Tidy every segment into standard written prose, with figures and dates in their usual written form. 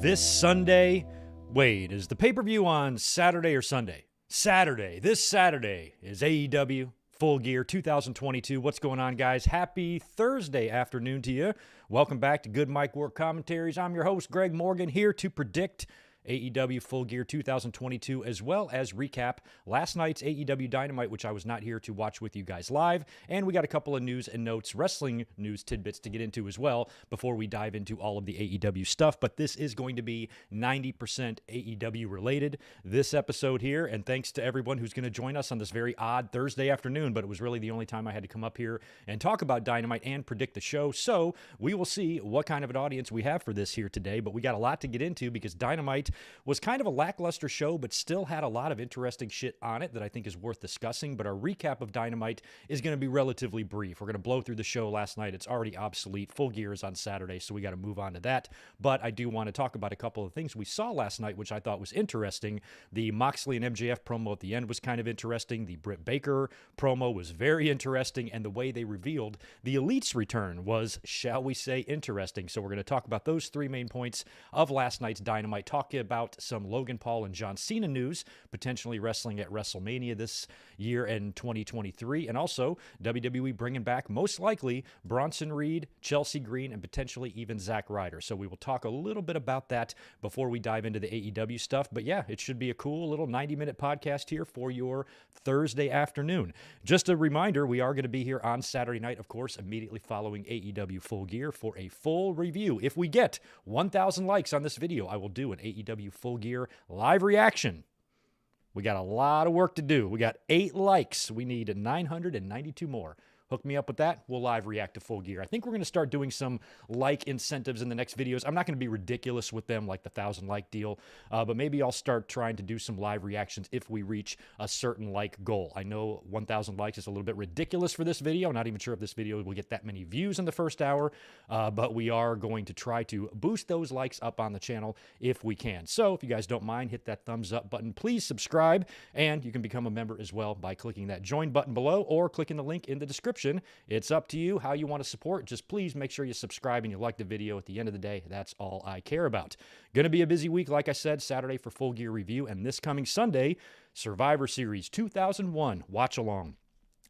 This Sunday, wait, is the pay-per-view on Saturday or Sunday? Saturday. This Saturday is AEW Full Gear 2022. What's going on, guys? Happy Thursday afternoon to you. Welcome back to Good Mic Work Commentaries. I'm your host, Greg Morgan, here to predict AEW Full Gear 2022, as well as recap last night's AEW Dynamite, which I was not here to watch with you guys live. And we got a couple of news and notes, wrestling news tidbits to get into as well before we dive into all of the AEW stuff. But this is going to be 90% AEW related, this episode here. And thanks to everyone who's going to join us on this very odd Thursday afternoon, but it was really the only time I had to come up here and talk about Dynamite and predict the show. So we will see what kind of an audience we have for this here today. But we got a lot to get into because Dynamite was kind of a lackluster show, but still had a lot of interesting shit on it that I think is worth discussing. But our recap of Dynamite is going to be relatively brief. We're going to blow through the show last night. It's already obsolete. Full Gear is on Saturday, so we got to move on to that. But I do want to talk about a couple of things we saw last night, which I thought was interesting. The Moxley and MJF promo at the end was kind of interesting. The Britt Baker promo was very interesting, and the way they revealed the Elite's return was, shall we say, interesting. So we're going to talk about those three main points of last night's Dynamite, talking about some Logan Paul and John Cena news, potentially wrestling at WrestleMania this year in 2023, and also WWE bringing back, most likely, Bronson Reed, Chelsea Green, and potentially even Zack Ryder. So we will talk a little bit about that before we dive into the AEW stuff. But yeah, it should be a cool little 90-minute podcast here for your Thursday afternoon. Just a reminder, we are going to be here on Saturday night, of course, immediately following AEW Full Gear for a full review. If we get 1,000 likes on this video, I will do an AEW Full Gear live reaction. We got a lot of work to do. We got 8 likes. We need 992 more. Hook me up with that. We'll live react to Full Gear. I think we're going to start doing some like incentives in the next videos. I'm not going to be ridiculous with them like the 1,000 like deal, but maybe I'll start trying to do some live reactions if we reach a certain like goal. I know 1,000 likes is a little bit ridiculous for this video. I'm not even sure if this video will get that many views in the first hour, but we are going to try to boost those likes up on the channel if we can. So if you guys don't mind, hit that thumbs up button. Please subscribe, and you can become a member as well by clicking that join button below or clicking the link in the description. It's up to you how you want to support. Just please make sure you subscribe and you like the video. At the end of the day, that's all I care about. Going to be a busy week, like I said, Saturday for Full Gear review, and this coming Sunday, Survivor Series 2001 watch along.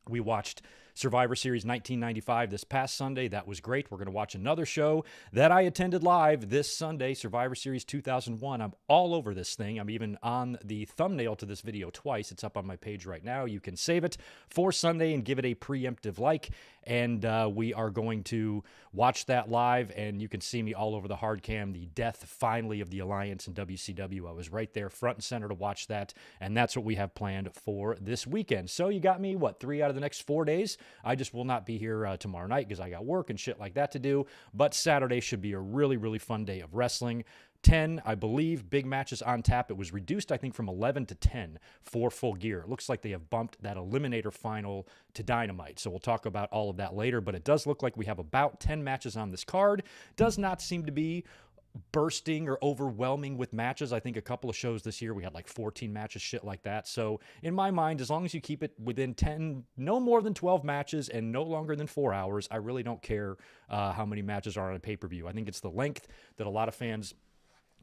We watched Survivor Series 1995 this past Sunday. That was great. We're going to watch another show that I attended live this Sunday, Survivor Series 2001. I'm all over this thing. I'm even on the thumbnail to this video twice. It's up on my page right now. You can save it for Sunday and give it a preemptive like. And we are going to watch that live, and you can see me all over the hard cam, the death finally of the Alliance in WCW. I was right there front and center to watch that, and that's what we have planned for this weekend. So you got me, 3 out of the next 4 days? I just will not be here tomorrow night because I got work and shit like that to do, but Saturday should be a really, really fun day of wrestling. 10, I believe, big matches on tap. It was reduced, I think, from 11 to 10 for Full Gear. It looks like they have bumped that Eliminator final to Dynamite, so we'll talk about all of that later, but it does look like we have about 10 matches on this card. Does not seem to be bursting or overwhelming with matches. I think a couple of shows this year we had like 14 matches, shit like that. So in my mind, as long as you keep it within 10, no more than 12 matches and no longer than 4 hours, I really don't care how many matches are on a pay-per-view. I think it's the length that a lot of fans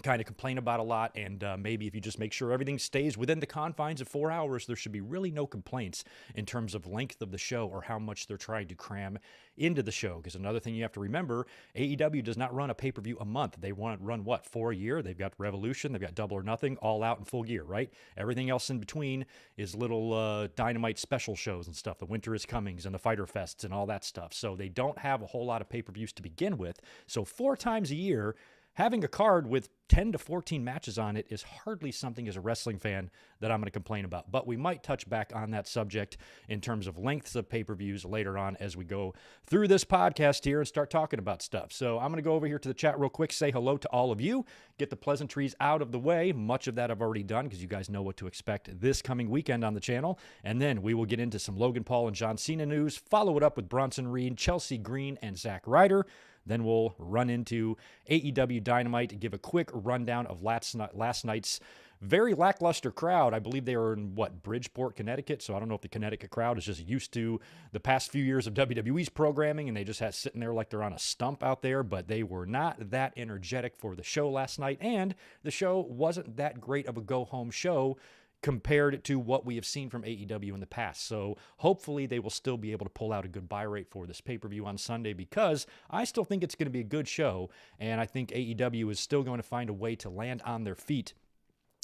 kind of complain about a lot, and maybe if you just make sure everything stays within the confines of 4 hours, there should be really no complaints in terms of length of the show or how much they're trying to cram into the show. Because another thing you have to remember, AEW does not run a pay-per-view a month. They want to run, 4 a year? They've got Revolution, they've got Double or Nothing, All Out, and Full Gear, right? Everything else in between is little Dynamite special shows and stuff, the Winter is Comings and the Fighter Fests and all that stuff. So they don't have a whole lot of pay-per-views to begin with. So 4 times a year, having a card with 10 to 14 matches on it is hardly something as a wrestling fan that I'm going to complain about. But we might touch back on that subject in terms of lengths of pay-per-views later on as we go through this podcast here and start talking about stuff. So I'm going to go over here to the chat real quick, say hello to all of you, get the pleasantries out of the way. Much of that I've already done because you guys know what to expect this coming weekend on the channel. And then we will get into some Logan Paul and John Cena news, follow it up with Bronson Reed, Chelsea Green, and Zack Ryder. Then we'll run into AEW Dynamite, give a quick rundown of last night's very lackluster crowd. I believe they were in, Bridgeport, Connecticut. So I don't know if the Connecticut crowd is just used to the past few years of WWE's programming and they just had sitting there like they're on a stump out there, but they were not that energetic for the show last night. And the show wasn't that great of a go-home show compared to what we have seen from AEW in the past. So hopefully they will still be able to pull out a good buy rate for this pay-per-view on Sunday, because I still think it's going to be a good show, and I think AEW is still going to find a way to land on their feet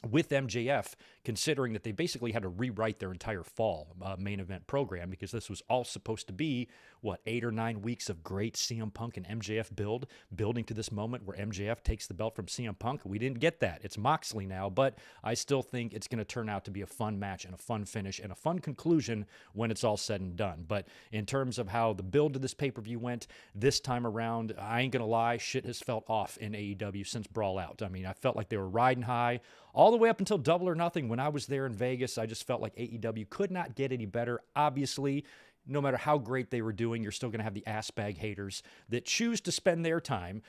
with MJF, considering that they basically had to rewrite their entire fall main event program, because this was all supposed to be, 8 or 9 weeks of great CM Punk and MJF building to this moment where MJF takes the belt from CM Punk. We didn't get that. It's Moxley now, but I still think it's going to turn out to be a fun match and a fun finish and a fun conclusion when it's all said and done. But in terms of how the build to this pay-per-view went this time around, I ain't going to lie, shit has felt off in AEW since Brawl Out. I mean, I felt like they were riding high all the way up until Double or Nothing. When I was there in Vegas, I just felt like AEW could not get any better. Obviously, no matter how great they were doing, you're still going to have the ass bag haters that choose to spend their time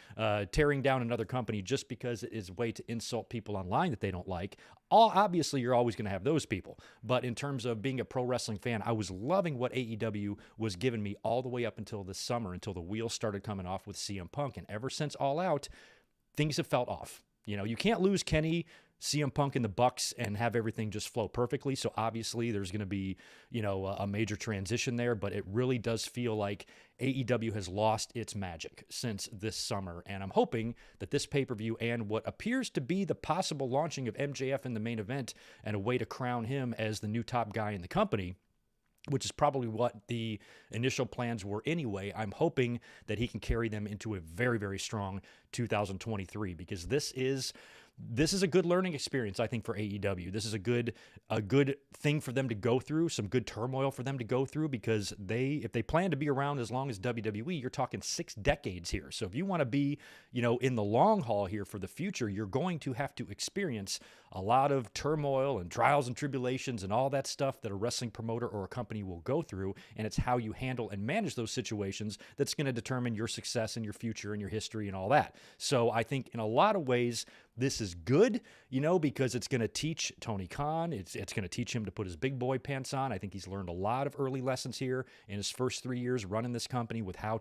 tearing down another company just because it is a way to insult people online that they don't like. Obviously, you're always going to have those people. But in terms of being a pro wrestling fan, I was loving what AEW was giving me all the way up until this summer, until the wheels started coming off with CM Punk. And ever since All Out, things have felt off. You know, you can't lose Kenny, CM Punk, and the Bucks and have everything just flow perfectly. So obviously there's going to be, a major transition there, but it really does feel like AEW has lost its magic since this summer. And I'm hoping that this pay-per-view and what appears to be the possible launching of MJF in the main event and a way to crown him as the new top guy in the company, which is probably what the initial plans were anyway. I'm hoping that he can carry them into a very, very strong 2023, because this is a good learning experience, I think, for AEW. This is a good thing for them to go through, some good turmoil for them to go through, because if they plan to be around as long as WWE, you're talking 6 decades here. So if you want to be, in the long haul here for the future, you're going to have to experience a lot of turmoil and trials and tribulations and all that stuff that a wrestling promoter or a company will go through. And it's how you handle and manage those situations that's going to determine your success and your future and your history and all that. So I think in a lot of ways, this is good, because it's going to teach Tony Khan. It's going to teach him to put his big boy pants on. I think he's learned a lot of early lessons here in his first 3 years running this company, with how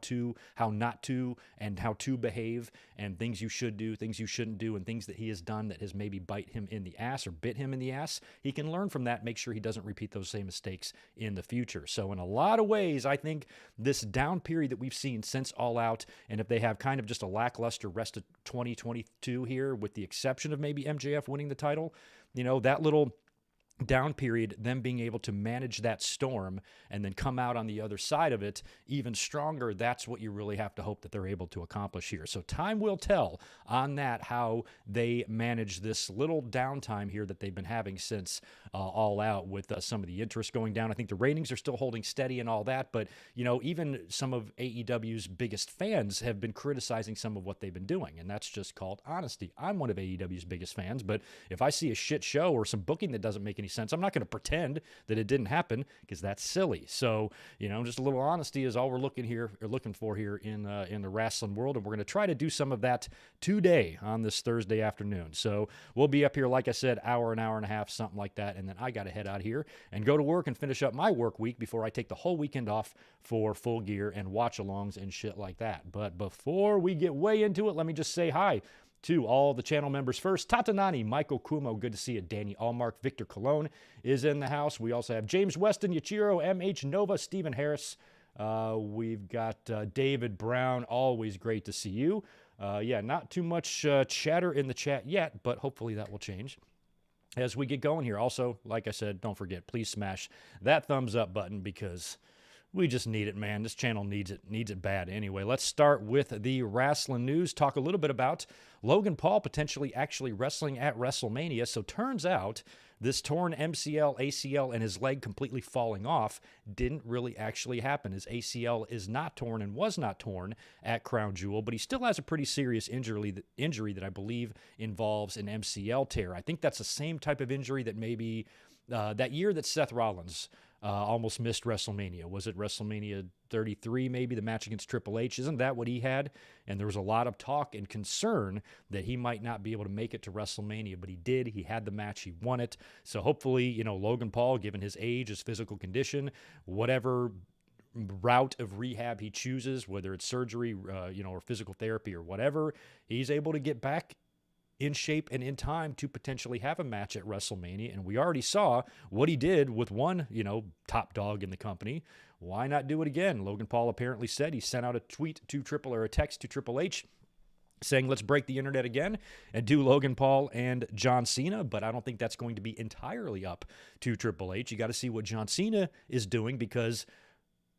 not to, and how to behave, and things you should do, things you shouldn't do, and things that he has done that has maybe bit him in the ass or bit him in the ass. He can learn from that, make sure he doesn't repeat those same mistakes in the future. So in a lot of ways, I think this down period that we've seen since All Out, and if they have kind of just a lackluster rest of 2022 here, with the exception of maybe MJF winning the title, that little down period, them being able to manage that storm and then come out on the other side of it even stronger, that's what you really have to hope that they're able to accomplish here. So time will tell on that, how they manage this little downtime here that they've been having since All Out, with some of the interest going down. I think the ratings are still holding steady and all that, but even some of AEW's biggest fans have been criticizing some of what they've been doing, and that's just called honesty. I'm one of AEW's biggest fans, but if I see a shit show or some booking that doesn't make any sense, I'm not going to pretend that it didn't happen, because that's silly. So, just a little honesty is all we're looking for here in the wrestling world, and we're going to try to do some of that today on this Thursday afternoon. So we'll be up here, like I said, an hour and a half, something like that, and then I got to head out here and go to work and finish up my work week before I take the whole weekend off for Full Gear and watch-alongs and shit like that. But before we get way into it, let me just say hi to all the channel members first. Tatanani, Michael Kumo, good to see you. Danny Allmark, Victor Colon is in the house. We also have James Weston, Yachiro, MH Nova, Stephen Harris. We've got David Brown, always great to see you. Not too much chatter in the chat yet, but hopefully that will change as we get going here. Also, like I said, don't forget, please smash that thumbs up button, because we just need it, man. This channel needs it bad. Anyway, let's start with the wrestling news. Talk a little bit about Logan Paul potentially actually wrestling at WrestleMania. So turns out this torn MCL, ACL, and his leg completely falling off didn't really actually happen. His ACL is not torn and was not torn at Crown Jewel, but he still has a pretty serious injury that I believe involves an MCL tear. I think that's the same type of injury that maybe that year that Seth Rollins almost missed WrestleMania. Was it WrestleMania 33 maybe, the match against Triple H? Isn't that what he had? And there was a lot of talk and concern that he might not be able to make it to WrestleMania, but he did. He had the match. He won it. So hopefully, Logan Paul, given his age, his physical condition, whatever route of rehab he chooses, whether it's surgery, or physical therapy or whatever, he's able to get back in shape and in time to potentially have a match at WrestleMania. And we already saw what he did with one, top dog in the company. Why not do it again? Logan Paul apparently said he sent out a text to Triple H saying, let's break the internet again and do Logan Paul and John Cena. But I don't think that's going to be entirely up to Triple H. You got to see what John Cena is doing, because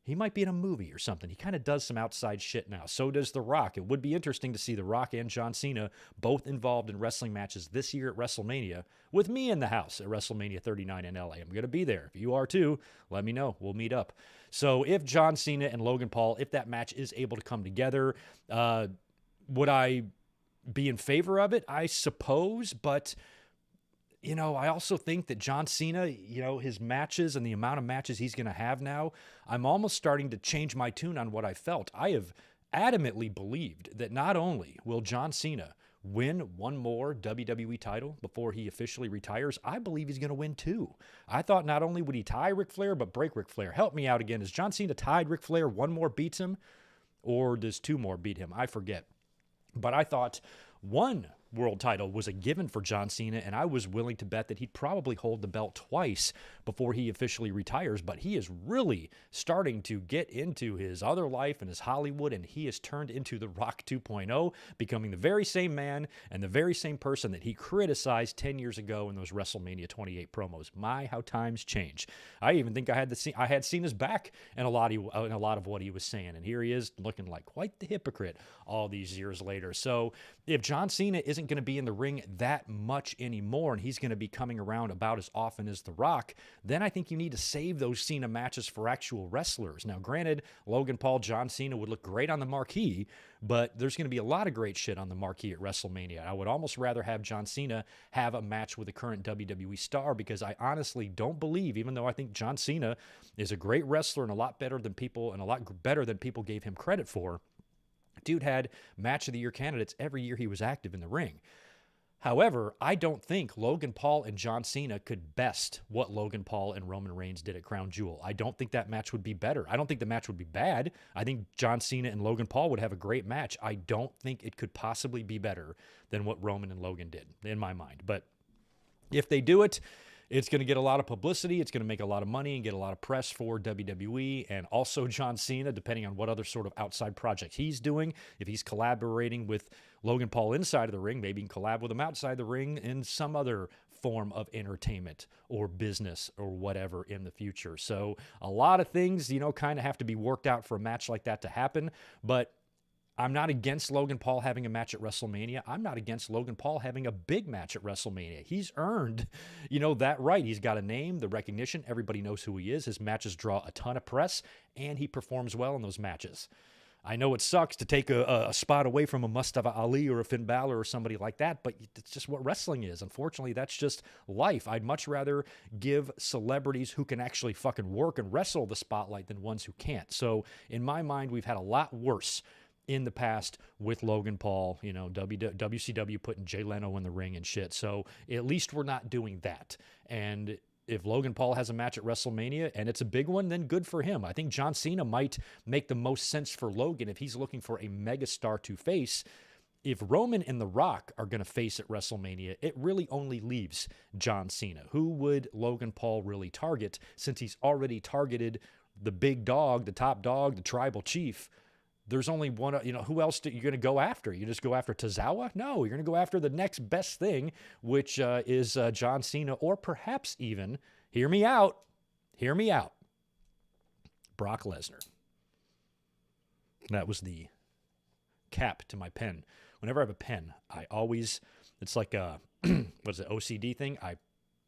he might be in a movie or something. He kind of does some outside shit now. So does The Rock. It would be interesting to see The Rock and John Cena both involved in wrestling matches this year at WrestleMania, with me in the house at WrestleMania 39 in LA. I'm going to be there. If you are too, let me know. We'll meet up. So if John Cena and Logan Paul, if that match is able to come together, would I be in favor of it? I suppose, but I also think that John Cena, his matches and the amount of matches he's going to have now, I'm almost starting to change my tune on what I felt. I have adamantly believed that not only will John Cena win one more WWE title before he officially retires, I believe he's going to win two. I thought not only would he tie Ric Flair, but break Ric Flair. Help me out again. Is John Cena tied Ric Flair, one more beats him, or does two more beat him? I forget. But I thought one world title was a given for John Cena, and I was willing to bet that he'd probably hold the belt twice before he officially retires. But he is really starting to get into his other life and his Hollywood, and he has turned into the Rock 2.0, becoming the very same man and the very same person that he criticized 10 years ago in those WrestleMania 28 promos. My, how times change. I even think I had Cena's back in a lot of what he was saying, and here he is looking like quite the hypocrite all these years later. So if John Cena isn't going to be in the ring that much anymore, and he's going to be coming around about as often as The Rock, then I think you need to save those Cena matches for actual wrestlers. Now, granted, Logan Paul, John Cena would look great on the marquee, but there's going to be a lot of great shit on the marquee at WrestleMania. I would almost rather have John Cena have a match with a current WWE star, because I honestly don't believe, even though I think John Cena is a great wrestler and a lot better than people gave him credit for, dude had Match of the Year candidates every year he was active in the ring. However, I don't think Logan Paul and John Cena could best what Logan Paul and Roman Reigns did at Crown Jewel. I don't think that match would be better. I don't think the match would be bad. I think John Cena and Logan Paul would have a great match. I don't think it could possibly be better than what Roman and Logan did, in my mind. But if they do it, it's going to get a lot of publicity. It's going to make a lot of money and get a lot of press for WWE, and also John Cena, depending on what other sort of outside project he's doing. If he's collaborating with Logan Paul inside of the ring, maybe he can collab with him outside the ring in some other form of entertainment or business or whatever in the future. So a lot of things, kind of have to be worked out for a match like that to happen. But I'm not against Logan Paul having a match at WrestleMania. I'm not against Logan Paul having a big match at WrestleMania. He's earned, that right. He's got a name, the recognition. Everybody knows who he is. His matches draw a ton of press, and he performs well in those matches. I know it sucks to take a spot away from a Mustafa Ali or a Finn Balor or somebody like that, but it's just what wrestling is. Unfortunately, that's just life. I'd much rather give celebrities who can actually fucking work and wrestle the spotlight than ones who can't. So in my mind, we've had a lot worse in the past with Logan Paul, WCW putting Jay Leno in the ring and shit. So at least we're not doing that. And if Logan Paul has a match at WrestleMania and it's a big one, then good for him. I think John Cena might make the most sense for Logan if he's looking for a megastar to face. If Roman and The Rock are going to face at WrestleMania, it really only leaves John Cena. Who would Logan Paul really target, since he's already targeted the big dog, the top dog, the tribal chief? There's only one, who else you're going to go after? You just go after Tozawa? No, you're going to go after the next best thing, which is John Cena, or perhaps even, hear me out, Brock Lesnar. That was the cap to my pen. Whenever I have a pen, I always, it's like a, OCD thing? I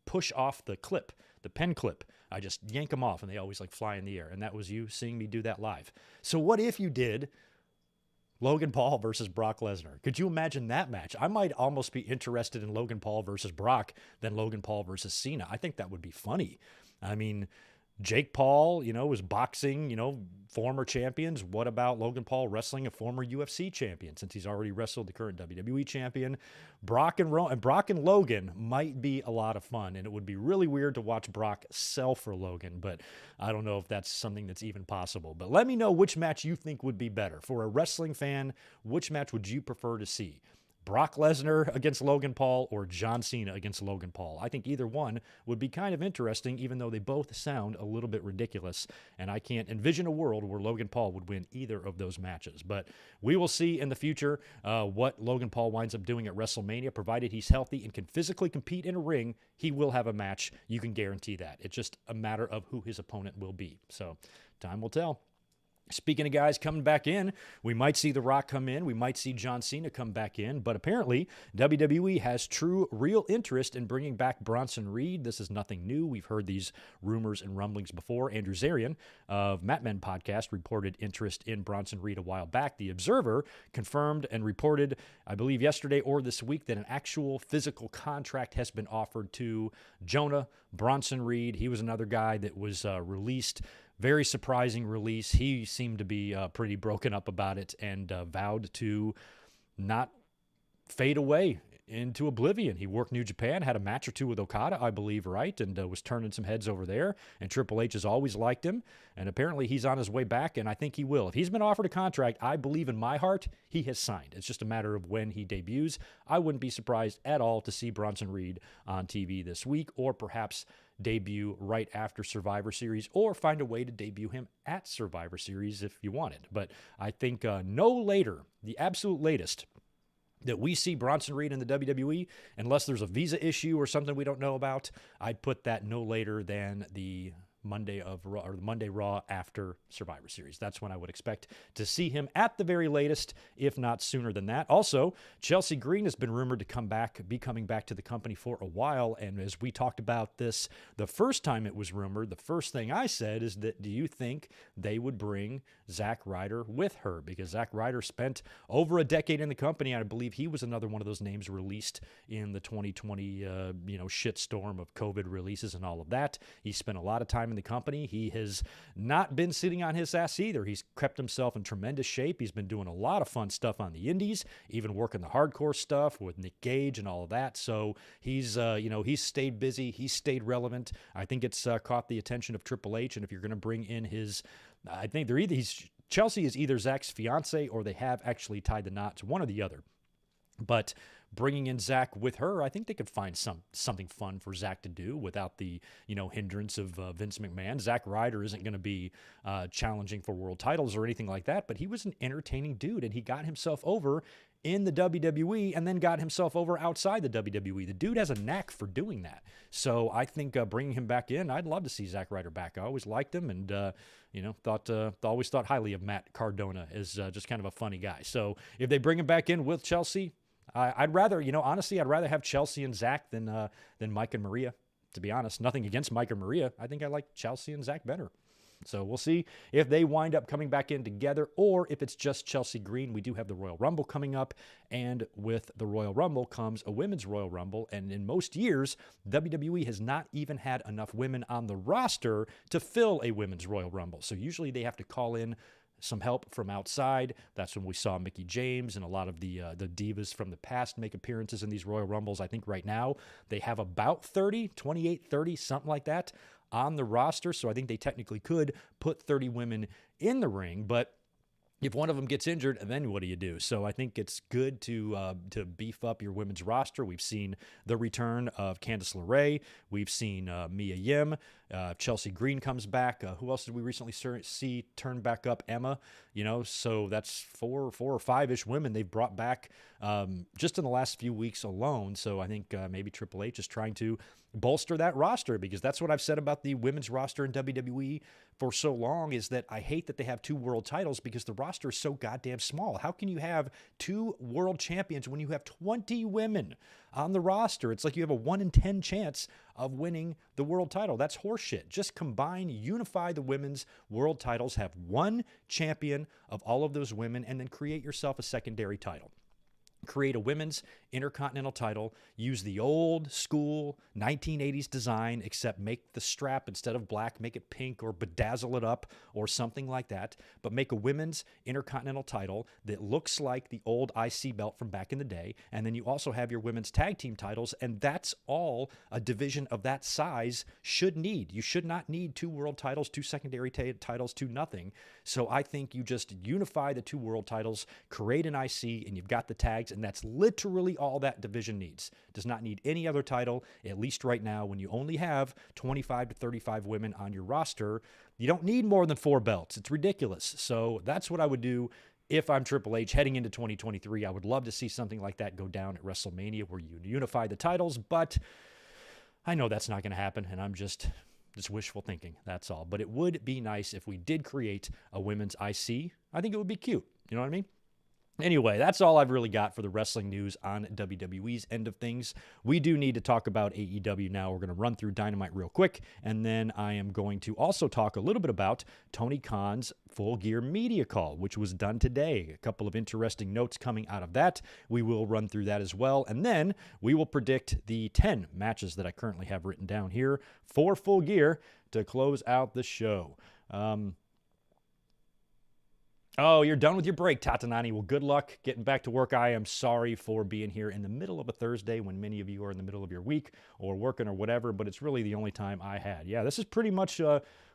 push off the clip, the pen clip. I just yank them off and they always fly in the air. And that was you seeing me do that live. So what if you did Logan Paul versus Brock Lesnar? Could you imagine that match? I might almost be interested in Logan Paul versus Brock than Logan Paul versus Cena. I think that would be funny. I mean, Jake Paul, was boxing, former champions. What about Logan Paul wrestling a former UFC champion, since he's already wrestled the current WWE champion? Brock and Logan might be a lot of fun, and it would be really weird to watch Brock sell for Logan, but I don't know if that's something that's even possible. But let me know which match you think would be better. For a wrestling fan, which match would you prefer to see? Brock Lesnar against Logan Paul or John Cena against Logan Paul? I think either one would be kind of interesting, even though they both sound a little bit ridiculous. And I can't envision a world where Logan Paul would win either of those matches. But we will see in the future what Logan Paul winds up doing at WrestleMania. Provided he's healthy and can physically compete in a ring, he will have a match. You can guarantee that. It's just a matter of who his opponent will be. So time will tell. Speaking of guys coming back in, we might see The Rock come in. We might see John Cena come back in. But apparently, WWE has real interest in bringing back Bronson Reed. This is nothing new. We've heard these rumors and rumblings before. Andrew Zarian of Mat Men Podcast reported interest in Bronson Reed a while back. The Observer confirmed and reported, I believe yesterday or this week, that an actual physical contract has been offered to Jonah Bronson Reed. He was another guy that was released. Very surprising release. He seemed to be pretty broken up about it and vowed to not fade away into oblivion. He worked New Japan, had a match or two with Okada, I believe, right? And was turning some heads over there. And Triple H has always liked him. And apparently he's on his way back, and I think he will. If he's been offered a contract, I believe in my heart he has signed. It's just a matter of when he debuts. I wouldn't be surprised at all to see Bronson Reed on TV this week, or perhaps debut right after Survivor Series, or find a way to debut him at Survivor Series if you wanted. But I think no later, the absolute latest, that we see Bronson Reed in the WWE, unless there's a visa issue or something we don't know about, I'd put that no later than the Monday of Raw, or the Monday Raw after Survivor Series. That's when I would expect to see him at the very latest, if not sooner than that. Also, Chelsea Green has been rumored to be coming back to the company for a while. And as we talked about this the first time it was rumored, the first thing I said is that, do you think they would bring Zack Ryder with her? Because Zack Ryder spent over a decade in the company, and I believe he was another one of those names released in the 2020 shitstorm of COVID releases and all of that. He spent a lot of time in the company. He has not been sitting on his ass either. He's kept himself in tremendous shape. He's been doing a lot of fun stuff on the indies, even working the hardcore stuff with Nick Gage and all of that. So he's he's stayed busy. He's stayed relevant. I think it's caught the attention of Triple H. And if you're going to bring in I think Chelsea is either Zack's fiance, or they have actually tied the knot to one or the other. But bringing in Zack with her, I think they could find something fun for Zack to do without the hindrance of Vince McMahon. Zack Ryder isn't going to be challenging for world titles or anything like that, but he was an entertaining dude, and he got himself over in the WWE and then got himself over outside the WWE. The dude has a knack for doing that. So I think bringing him back in, I'd love to see Zack Ryder back. I always liked him, and always thought highly of Matt Cardona as just kind of a funny guy. So if they bring him back in with Chelsea, I'd rather, honestly, I'd rather have Chelsea and Zack than Mike and Maria, to be honest. Nothing against Mike and Maria. I think I like Chelsea and Zack better. So we'll see if they wind up coming back in together, or if it's just Chelsea Green. We do have the Royal Rumble coming up, and with the Royal Rumble comes a Women's Royal Rumble. And in most years, WWE has not even had enough women on the roster to fill a Women's Royal Rumble. So usually they have to call in some help from outside. That's when we saw Mickie James and a lot of the divas from the past make appearances in these Royal Rumbles. I think right now they have about 28, 30, something like that on the roster. So I think they technically could put 30 women in the ring, but if one of them gets injured, then what do you do? So I think it's good to beef up your women's roster. We've seen the return of Candice LeRae. We've seen Mia Yim. Chelsea Green comes back. Who else did we recently see turn back up? Emma. So that's four or five-ish women they've brought back just in the last few weeks alone. So I think maybe Triple H is trying to bolster that roster, because that's what I've said about the women's roster in WWE for so long, is that I hate that they have 2 world titles, because the roster is so goddamn small. How can you have 2 world champions when you have 20 women on the roster? It's like you have a 1 in 10 chance of winning the world title. That's horseshit. Just unify the women's world titles, have one champion of all of those women, and then create yourself a secondary title. create a women's intercontinental title, use the old school 1980s design, except make the strap, instead of black, make it pink or bedazzle it up or something like that, but make a women's intercontinental title that looks like the old IC belt from back in the day. And then you also have your women's tag team titles, and that's all a division of that size should need. You should not need 2 world titles, 2 secondary titles, 2 nothing. So I think you just unify the 2 world titles, create an IC, and you've got the tags, and that's literally all that division needs. Does not need any other title, at least right now, when you only have 25 to 35 women on your roster. You don't need more than 4 belts. It's ridiculous. So that's what I would do if I'm Triple H heading into 2023. I would love to see something like that go down at WrestleMania, where you unify the titles, but I know that's not going to happen, and I'm just wishful thinking. That's all. But it would be nice if we did create a women's IC. I think it would be cute. You know what I mean? Anyway, that's all I've really got for the wrestling news on WWE's end of things. We do need to talk about AEW now. We're going to run through Dynamite real quick, and then I am going to also talk a little bit about Tony Khan's Full Gear media call, which was done today. A couple of interesting notes coming out of that. We will run through that as well, and then we will predict the 10 matches that I currently have written down here for Full Gear to close out the show. Oh, you're done with your break, Tatanani. Well, good luck getting back to work. I am sorry for being here in the middle of a Thursday when many of you are in the middle of your week or working or whatever, but it's really the only time I had. Yeah, this is pretty much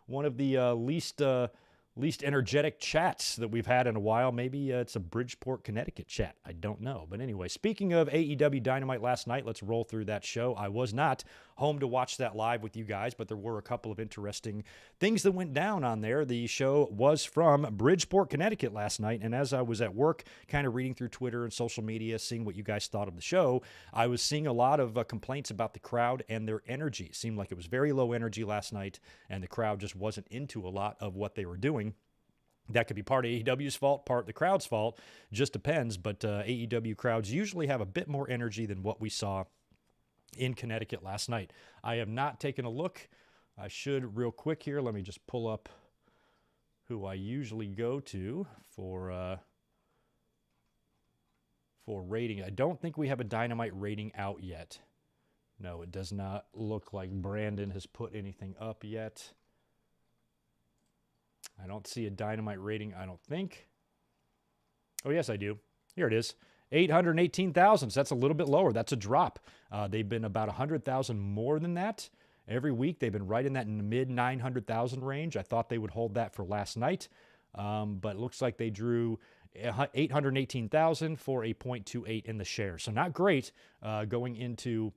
one of the least energetic chats that we've had in a while. Maybe it's a Bridgeport, Connecticut chat. I don't know. But anyway, speaking of AEW Dynamite last night, let's roll through that show. I was not home to watch that live with you guys, but there were a couple of interesting things that went down on there. The show was from Bridgeport, Connecticut last night, and as I was at work, kind of reading through Twitter and social media, seeing what you guys thought of the show, I was seeing a lot of complaints about the crowd and their energy. It seemed like it was very low energy last night, and the crowd just wasn't into a lot of what they were doing. That could be part of AEW's fault, part the crowd's fault, just depends, but AEW crowds usually have a bit more energy than what we saw in Connecticut last night. I have not taken a look. I should real quick here. Let me just pull up who I usually go to for rating. I don't think we have a Dynamite rating out yet. No, it does not look like Brandon has put anything up yet. I don't see a Dynamite rating, I don't think. Oh, yes, I do. Here it is. 818,000. So that's a little bit lower. That's a drop. They've been about 100,000 more than that. Every week, they've been right in that mid-900,000 range. I thought they would hold that for last night, but it looks like they drew 818,000 for a 0.28 in the share. So not great going into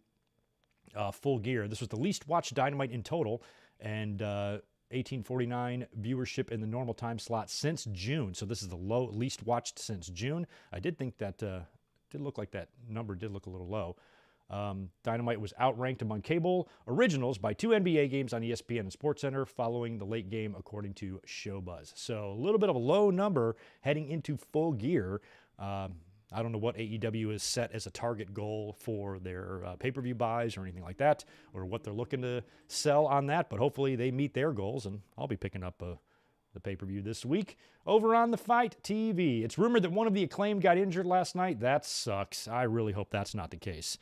Full Gear. This was the least watched Dynamite in total, and 1849 viewership in the normal time slot since June. So this is the least watched since June. I did think that did look like that number did look a little low. Dynamite was outranked among cable originals by 2 NBA games on ESPN and SportsCenter following the late game, according to Showbuzz. So a little bit of a low number heading into Full Gear. I don't know what AEW has set as a target goal for their pay-per-view buys or anything like that, or what they're looking to sell on that, but hopefully they meet their goals, and I'll be picking up the pay-per-view this week over on the Fight TV. It's rumored that one of the Acclaimed got injured last night. That sucks. I really hope that's not the case.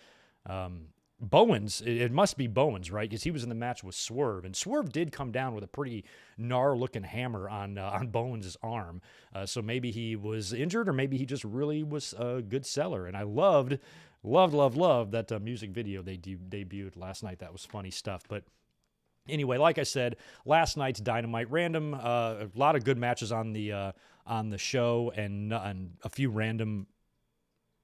Bowens, it must be Bowens, right? Because he was in the match with Swerve, and Swerve did come down with a pretty gnar-looking hammer on Bowens' arm. So maybe he was injured, or maybe he just really was a good seller. And I loved that music video they debuted last night. That was funny stuff. But anyway, like I said, last night's Dynamite random, a lot of good matches on the show, and a few random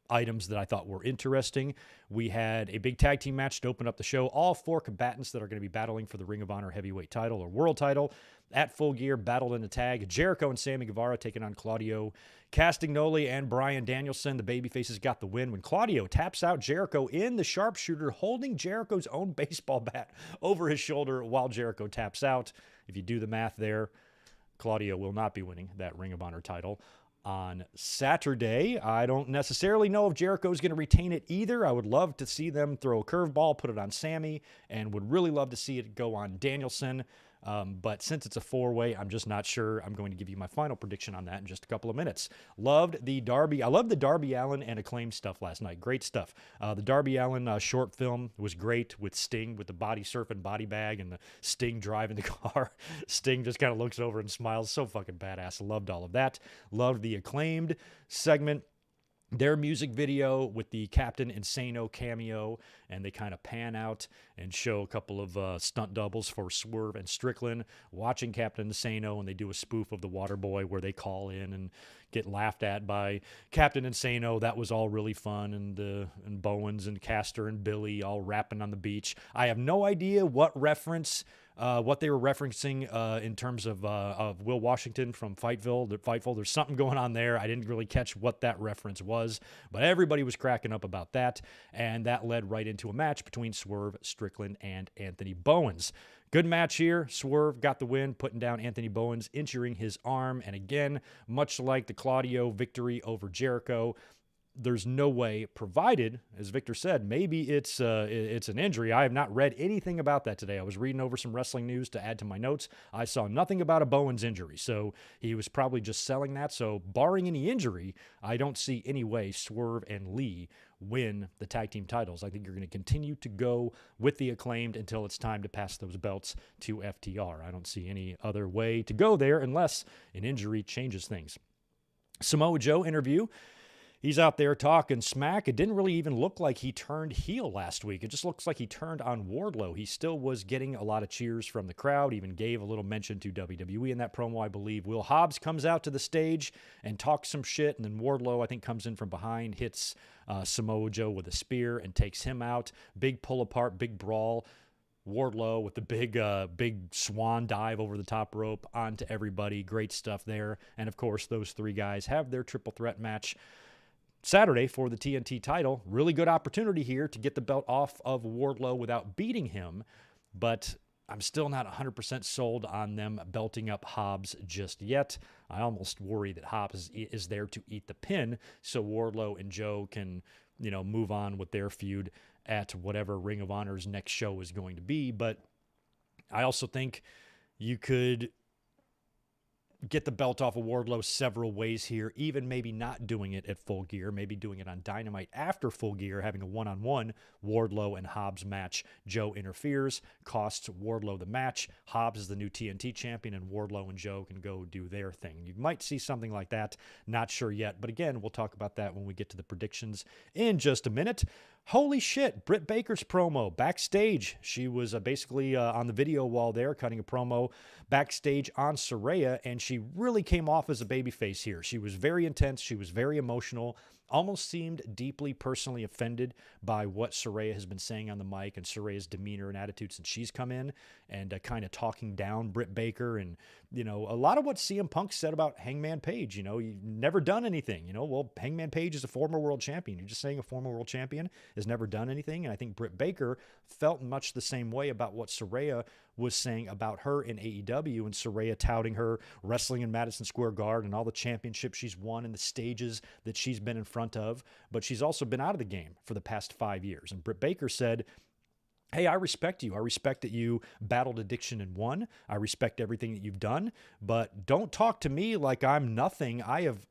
items that I thought were interesting. We had a big tag team match to open up the show. All 4 combatants that are going to be battling for the Ring of Honor heavyweight title or world title at Full Gear battled in a tag. Jericho and Sammy Guevara taking on Claudio Castagnoli and Bryan Danielson. The babyfaces got the win when Claudio taps out Jericho in the sharpshooter, holding Jericho's own baseball bat over his shoulder while Jericho taps out. If you do the math there, Claudio will not be winning that Ring of Honor title on Saturday. I don't necessarily know if Jericho's going to retain it either. I would love to see them throw a curveball, put it on Sammy, and would really love to see it go on Danielson. But since it's a four-way, I'm just not sure. I'm going to give you my final prediction on that in just a couple of minutes. Loved the Darby. I loved the Darby Allin and Acclaim stuff last night. Great stuff. The Darby Allin short film was great with Sting, with the body surfing body bag and the Sting driving the car. Sting just kind of looks over and smiles. So fucking badass. Loved all of that. Loved the Acclaimed segment. Their music video with the Captain Insano cameo, and they kind of pan out and show a couple of stunt doubles for Swerve and Strickland watching Captain Insano, and they do a spoof of the Waterboy where they call in and get laughed at by Captain Insano. That was all really fun, and Bowens and Castor and Billy all rapping on the beach. I have no idea what they were referencing in terms of Will Washington from Fightful. There's something going on there. I didn't really catch what that reference was, but everybody was cracking up about that, and that led right into a match between Swerve, Strickland, and Anthony Bowens. Good match here. Swerve got the win, putting down Anthony Bowens, injuring his arm, and again, much like the Claudio victory over Jericho, there's no way, provided, as Victor said, maybe it's an injury. I have not read anything about that today. I was reading over some wrestling news to add to my notes. I saw nothing about a Bowens injury, so he was probably just selling that. So barring any injury, I don't see any way Swerve and Lee win the tag team titles. I think you're going to continue to go with the Acclaimed until it's time to pass those belts to FTR. I don't see any other way to go there unless an injury changes things. Samoa Joe interview. He's out there talking smack. It didn't really even look like he turned heel last week. It just looks like he turned on Wardlow. He still was getting a lot of cheers from the crowd, even gave a little mention to WWE in that promo, I believe. Will Hobbs comes out to the stage and talks some shit, and then Wardlow, I think, comes in from behind, hits Samoa Joe with a spear and takes him out. Big pull apart, big brawl. Wardlow with the big swan dive over the top rope onto everybody. Great stuff there. And, of course, those three guys have their triple threat match Saturday for the TNT title. Really good opportunity here to get the belt off of Wardlow without beating him, but I'm still not 100% sold on them belting up Hobbs just yet. I almost worry that Hobbs is there to eat the pin so Wardlow and Joe can, move on with their feud at whatever Ring of Honor's next show is going to be. But I also think you could get the belt off of Wardlow several ways here, even maybe not doing it at Full Gear, maybe doing it on Dynamite after Full Gear, having a one-on-one Wardlow and Hobbs match. Joe interferes, costs Wardlow the match. Hobbs is the new TNT champion, and Wardlow and Joe can go do their thing. You might see something like that. Not sure yet, but again, we'll talk about that when we get to the predictions in just a minute. Holy shit, Britt Baker's promo backstage. She was basically on the video wall there, cutting a promo backstage on Saraya, and she really came off as a babyface here. She was very intense. She was very emotional. Almost seemed deeply personally offended by what Saraya has been saying on the mic and Saraya's demeanor and attitude since she's come in, and kind of talking down Britt Baker and, a lot of what CM Punk said about Hangman Page. You've never done anything. Well, Hangman Page is a former world champion. You're just saying a former world champion has never done anything. And I think Britt Baker felt much the same way about what Saraya was saying about her in AEW, and Saraya touting her wrestling in Madison Square Garden and all the championships she's won and the stages that she's been in front of. But she's also been out of the game for the past 5 years. And Britt Baker said, hey, I respect you. I respect that you battled addiction and won. I respect everything that you've done, but don't talk to me like I'm nothing. I have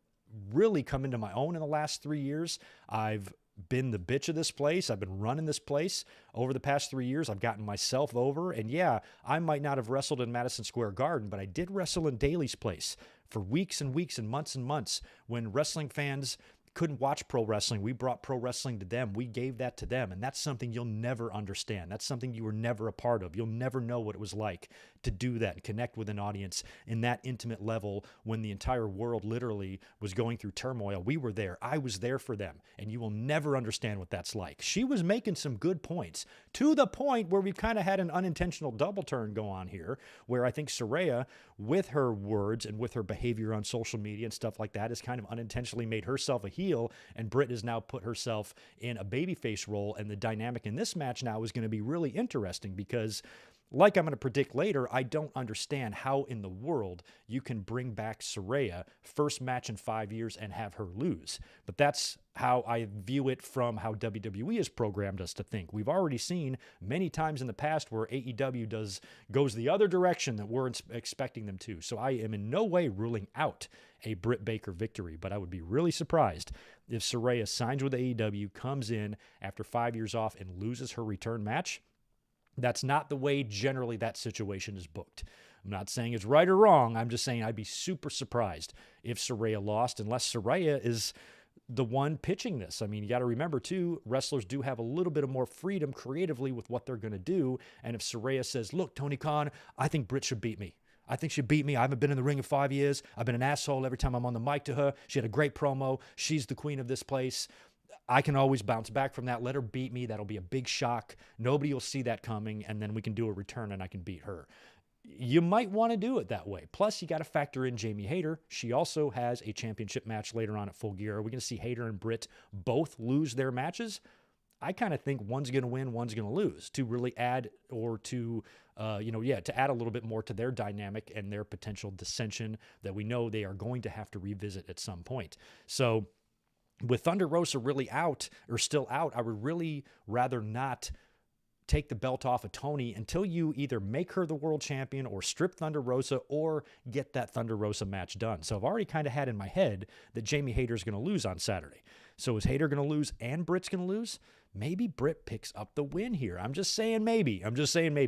really come into my own in the last 3 years. I've been the bitch of this place. I've been running this place over the past 3 years. I've gotten myself over, and yeah, I might not have wrestled in Madison Square Garden, but I did wrestle in Daly's place for weeks and weeks and months when wrestling fans couldn't watch pro wrestling. We brought pro wrestling to them. We gave that to them. And that's something you'll never understand. That's something you were never a part of. You'll never know what it was like to do that and connect with an audience in that intimate level when the entire world literally was going through turmoil. We were there. I was there for them. And you will never understand what that's like. She was making some good points, to the point where we've kind of had an unintentional double turn go on here, where I think Saraya, with her words and with her behavior on social media and stuff like that, has kind of unintentionally made herself a heel, and Britt has now put herself in a babyface role. And the dynamic in this match now is going to be really interesting because Like I'm going to predict later, I don't understand how in the world you can bring back Saraya first match in 5 years and have her lose. But that's how I view it from how WWE has programmed us to think. We've already seen many times in the past where AEW goes the other direction that we're expecting them to. So I am in no way ruling out a Britt Baker victory, but I would be really surprised if Saraya signs with AEW, comes in after 5 years off and loses her return match. That's not the way generally that situation is booked. I'm not saying it's right or wrong. I'm just saying I'd be super surprised if Saraya lost, unless Saraya is the one pitching this. I mean, you got to remember, too, wrestlers do have a little bit of more freedom creatively with what they're going to do. And if Saraya says, look, Tony Khan, I think Britt should beat me. I think she'd beat me. I haven't been in the ring in 5 years. I've been an asshole every time I'm on the mic to her. She had a great promo. She's the queen of this place. I can always bounce back from that. Let her beat me. That'll be a big shock. Nobody will see that coming, and then we can do a return and I can beat her. You might want to do it that way. Plus, you got to factor in Jamie Hayter. She also has a championship match later on at Full Gear. Are we going to see Hayter and Britt both lose their matches? I kind of think one's going to win, one's going to lose, to really add or to add a little bit more to their dynamic and their potential dissension that we know they are going to have to revisit at some point. So with Thunder Rosa really out or still out, I would really rather not take the belt off of Tony until you either make her the world champion or strip Thunder Rosa or get that Thunder Rosa match done. So I've already kind of had in my head that Jamie Hayter's going to lose on Saturday. So is Hayter going to lose and Britt's going to lose? Maybe Britt picks up the win here. I'm just saying maybe.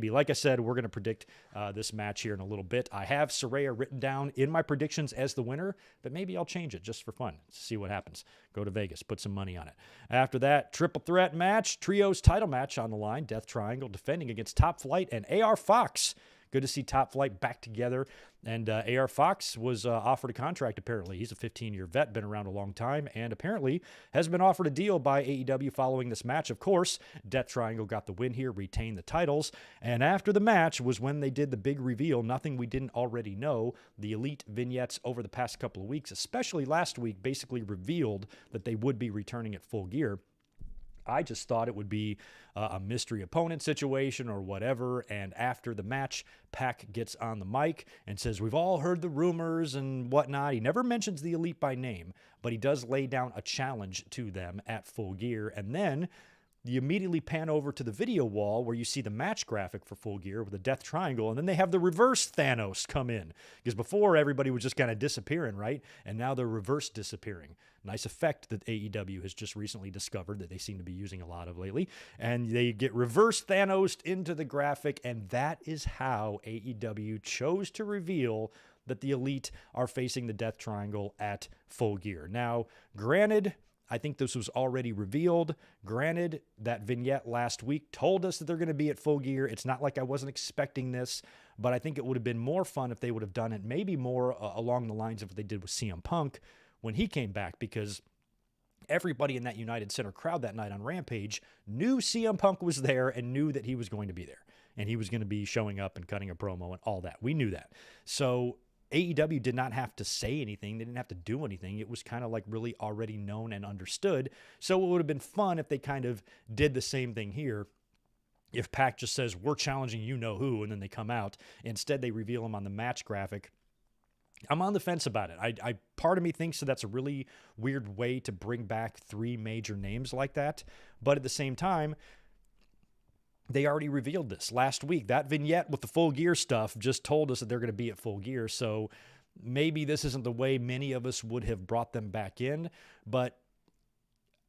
Like I said, we're going to predict this match here in a little bit. I have Saraya written down in my predictions as the winner, but maybe I'll change it just for fun. See what happens. Go to Vegas, put some money on it. After that, triple threat match, trios title match on the line. Death Triangle defending against Top Flight and AR Fox. Good to see Top Flight back together. And AR Fox was offered a contract, apparently. He's a 15-year vet, been around a long time, and apparently has been offered a deal by AEW following this match. Of course, Death Triangle got the win here, retained the titles. And after the match was when they did the big reveal, nothing we didn't already know. The Elite vignettes over the past couple of weeks, especially last week, basically revealed that they would be returning at Full Gear. I just thought it would be a mystery opponent situation or whatever. And after the match, Pac gets on the mic and says, we've all heard the rumors and whatnot. He never mentions the Elite by name, but he does lay down a challenge to them at Full Gear. And then you immediately pan over to the video wall where you see the match graphic for Full Gear with the Death Triangle, and then they have the reverse Thanos come in. Because before, everybody was just kind of disappearing, right? And now they're reverse disappearing. Nice effect that AEW has just recently discovered that they seem to be using a lot of lately. And they get reverse Thanos into the graphic, and that is how AEW chose to reveal that the Elite are facing the Death Triangle at Full Gear. Now, granted, I think this was already revealed. Granted, that vignette last week told us that they're going to be at Full Gear. It's not like I wasn't expecting this, but I think it would have been more fun if they would have done it maybe more along the lines of what they did with CM Punk when he came back, because everybody in that United Center crowd that night on Rampage knew CM Punk was there and knew that he was going to be there. And he was going to be showing up and cutting a promo and all that. We knew that. So AEW did not have to say anything. They didn't have to do anything. It was kind of like really already known and understood. So it would have been fun if they kind of did the same thing here. If Pac just says, we're challenging you-know-who, and then they come out. Instead, they reveal him on the match graphic. I'm on the fence about it. Part of me thinks that that's a really weird way to bring back three major names like that. But at the same time, they already revealed this last week. That vignette with the Full Gear stuff just told us that they're going to be at Full Gear. So maybe this isn't the way many of us would have brought them back in. But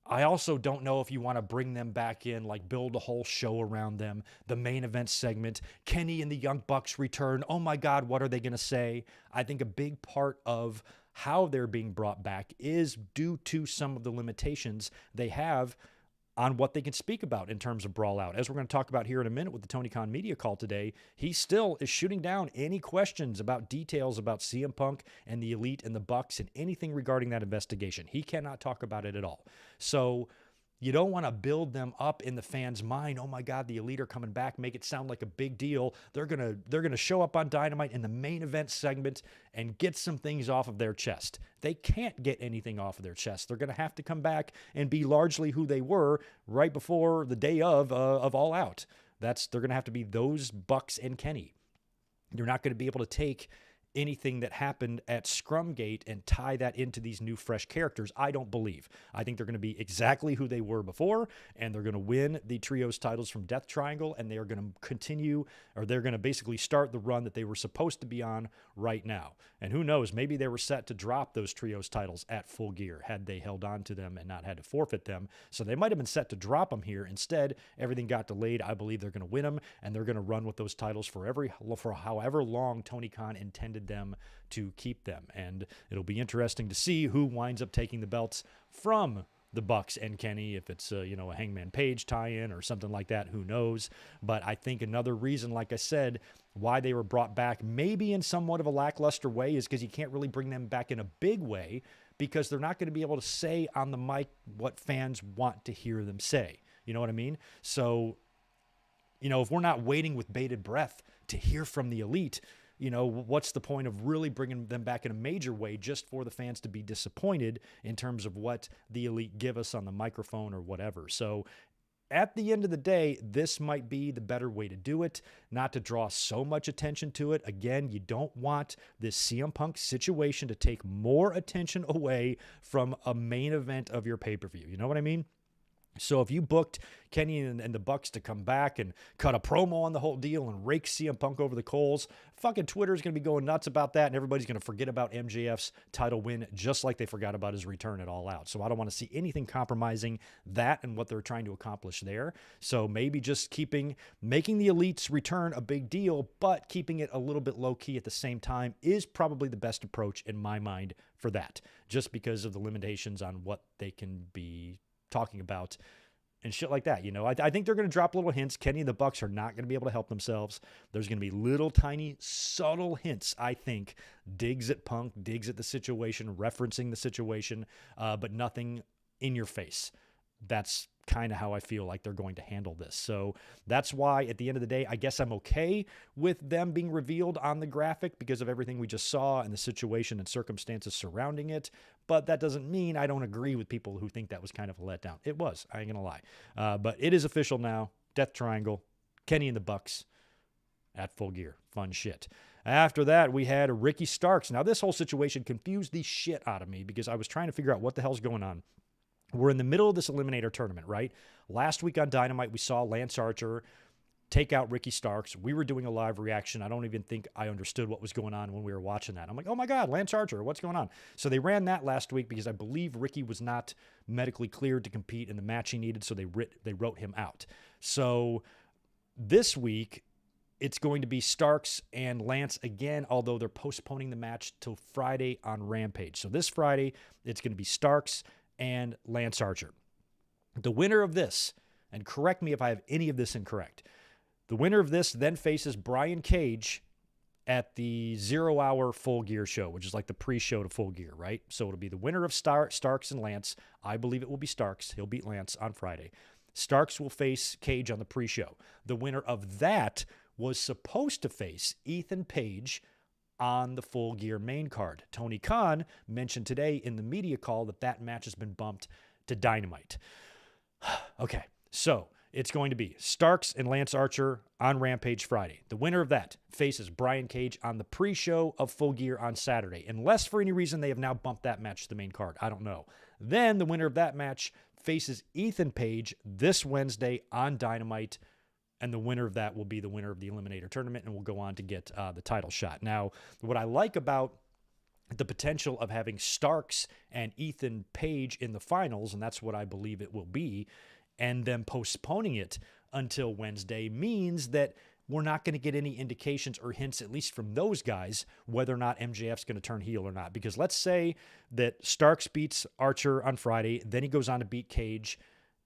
I also don't know if you want to bring them back in, like build a whole show around them. The main event segment, Kenny and the Young Bucks return. Oh my God, what are they going to say? I think a big part of how they're being brought back is due to some of the limitations they have on what they can speak about in terms of Brawl Out. As we're going to talk about here in a minute with the Tony Khan media call today, he still is shooting down any questions about details about CM Punk and the Elite and the Bucks and anything regarding that investigation. He cannot talk about it at all. So you don't want to build them up in the fans' mind. Oh my God, the Elite are coming back. Make it sound like a big deal. They're gonna show up on Dynamite in the main event segment and get some things off of their chest. They can't get anything off of their chest. They're gonna have to come back and be largely who they were right before the day of All Out. They're going to have to be those Bucks and Kenny. You're not going to be able to take anything that happened at Scrumgate and tie that into these new fresh characters. I don't believe. I think they're going to be exactly who they were before, and they're going to win the trios titles from Death Triangle, and they are going to continue, or they're going to basically start the run that they were supposed to be on right now. And who knows, maybe they were set to drop those trios titles at Full Gear had they held on to them and not had to forfeit them. So they might have been set to drop them here. Instead, everything got delayed. I believe they're going to win them, and they're going to run with those titles for however long Tony Khan intended them to keep them. And it'll be interesting to see who winds up taking the belts from the Bucks and Kenny, if it's a Hangman Page tie-in or something like that, who knows. But I think another reason, like I said, why they were brought back maybe in somewhat of a lackluster way is because you can't really bring them back in a big way, because they're not going to be able to say on the mic what fans want to hear them say. You know what I mean? So, if we're not waiting with bated breath to hear from the Elite, what's the point of really bringing them back in a major way just for the fans to be disappointed in terms of what the Elite give us on the microphone or whatever? So at the end of the day, this might be the better way to do it, not to draw so much attention to it. Again, you don't want this CM Punk situation to take more attention away from a main event of your pay-per-view. You know what I mean? So if you booked Kenny and the Bucks to come back and cut a promo on the whole deal and rake CM Punk over the coals, fucking Twitter's going to be going nuts about that, and everybody's going to forget about MJF's title win just like they forgot about his return at All Out. So I don't want to see anything compromising that and what they're trying to accomplish there. So maybe just making the Elite's return a big deal, but keeping it a little bit low-key at the same time is probably the best approach in my mind for that, just because of the limitations on what they can be talking about and shit like that. I think they're going to drop little hints. Kenny and the Bucks are not going to be able to help themselves. There's going to be little tiny subtle hints, I think, digs at Punk, digs at the situation, referencing the situation, but nothing in your face. That's kind of how I feel like they're going to handle this. So that's why at the end of the day, I guess I'm okay with them being revealed on the graphic because of everything we just saw and the situation and circumstances surrounding it. But that doesn't mean I don't agree with people who think that was kind of a letdown. It was, I ain't gonna lie. But it is official now. Death Triangle, Kenny and the Bucks at Full Gear. Fun shit. After that, we had Ricky Starks. Now, this whole situation confused the shit out of me because I was trying to figure out what the hell's going on. We're in the middle of this Eliminator tournament, right? Last week on Dynamite, we saw Lance Archer take out Ricky Starks. We were doing a live reaction. I don't even think I understood what was going on when we were watching that. I'm like, oh my God, Lance Archer, what's going on? So they ran that last week because I believe Ricky was not medically cleared to compete in the match he needed, so they wrote him out. So this week, it's going to be Starks and Lance again, although they're postponing the match till Friday on Rampage. So this Friday, it's going to be Starks and Lance Archer. The winner of this, and correct me if I have any of this incorrect, the winner of this then faces Brian Cage at the 0 Hour Full Gear show, which is like the pre-show to Full Gear, right? So it'll be the winner of Starks and Lance. I believe it will be Starks. He'll beat Lance on Friday. Starks will face Cage on the pre-show. The winner of that was supposed to face Ethan Page on the Full Gear main card. Tony Khan mentioned today in the media call that match has been bumped to Dynamite. Okay, so it's going to be Starks and Lance Archer on Rampage Friday. The winner of that faces Brian Cage on the pre-show of Full Gear on Saturday, unless for any reason they have now bumped that match to the main card. I don't know. Then the winner of that match faces Ethan Page this Wednesday on Dynamite, and the winner of that will be the winner of the Eliminator tournament and will go on to get the title shot. Now, what I like about the potential of having Starks and Ethan Page in the finals, and that's what I believe it will be, and then postponing it until Wednesday means that we're not going to get any indications or hints, at least from those guys, whether or not MJF's going to turn heel or not. Because let's say that Starks beats Archer on Friday, then he goes on to beat Cage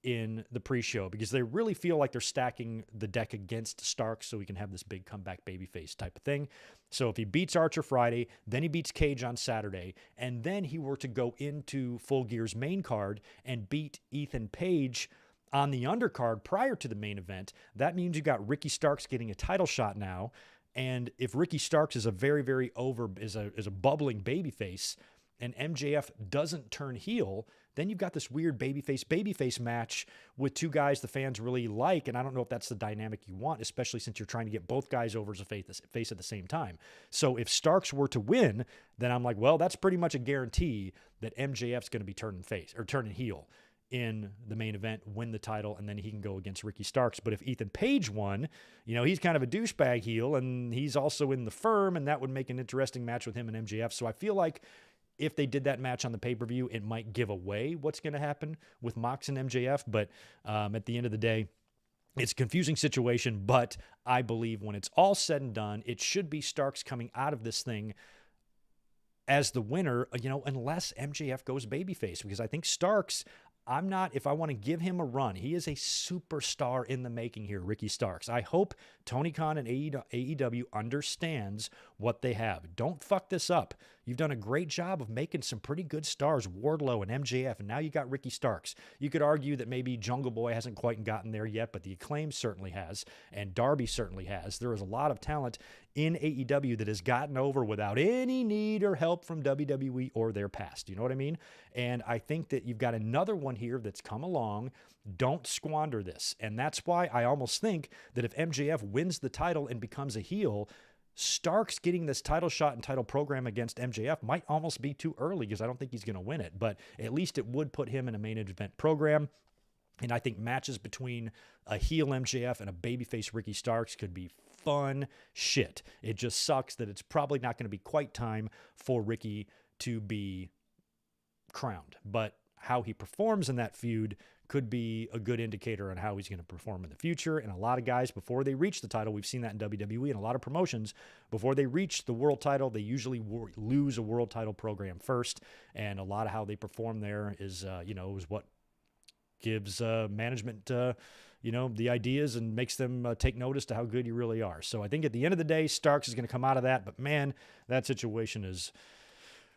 in the pre-show, because they really feel like they're stacking the deck against Starks so we can have this big comeback babyface type of thing. So if he beats Archer Friday, then he beats Cage on Saturday, and then he were to go into Full Gear's main card and beat Ethan Page on the undercard prior to the main event, that means you got Ricky Starks getting a title shot now. And if Ricky Starks is a very, very is a bubbling babyface, and MJF doesn't turn heel, then you've got this weird babyface match with two guys the fans really like. And I don't know if that's the dynamic you want, especially since you're trying to get both guys over as a face at the same time. So if Starks were to win, then I'm like, well, that's pretty much a guarantee that MJF's going to be turning heel in the main event, win the title, and then he can go against Ricky Starks. But if Ethan Page won, he's kind of a douchebag heel, and he's also in the firm, and that would make an interesting match with him and MJF. So I feel like if they did that match on the pay-per-view, it might give away what's going to happen with Mox and MJF. But at the end of the day, it's a confusing situation. But I believe when it's all said and done, it should be Starks coming out of this thing as the winner, unless MJF goes babyface. Because I think Starks, if I want to give him a run, he is a superstar in the making here, Ricky Starks. I hope Tony Khan and AEW understands what they have. Don't fuck this up. You've done a great job of making some pretty good stars, Wardlow and MJF, and now you got Ricky Starks. You could argue that maybe Jungle Boy hasn't quite gotten there yet, but the Acclaim certainly has, and Darby certainly has. There is a lot of talent in AEW that has gotten over without any need or help from WWE or their past. You know what I mean? And I think that you've got another one here that's come along. Don't squander this. And that's why I almost think that if MJF wins the title and becomes a heel, Starks getting this title shot and title program against MJF might almost be too early, because I don't think he's going to win it. But at least it would put him in a main event program. And I think matches between a heel MJF and a babyface Ricky Starks could be fun shit. It just sucks that it's probably not going to be quite time for Ricky to be crowned. But how he performs in that feud could be a good indicator on how he's going to perform in the future. And a lot of guys, before they reach the title, we've seen that in WWE and a lot of promotions, before they reach the world title, they usually lose a world title program first. And a lot of how they perform there is what gives management, the ideas and makes them take notice to how good you really are. So I think at the end of the day, Starks is going to come out of that. But man, that situation is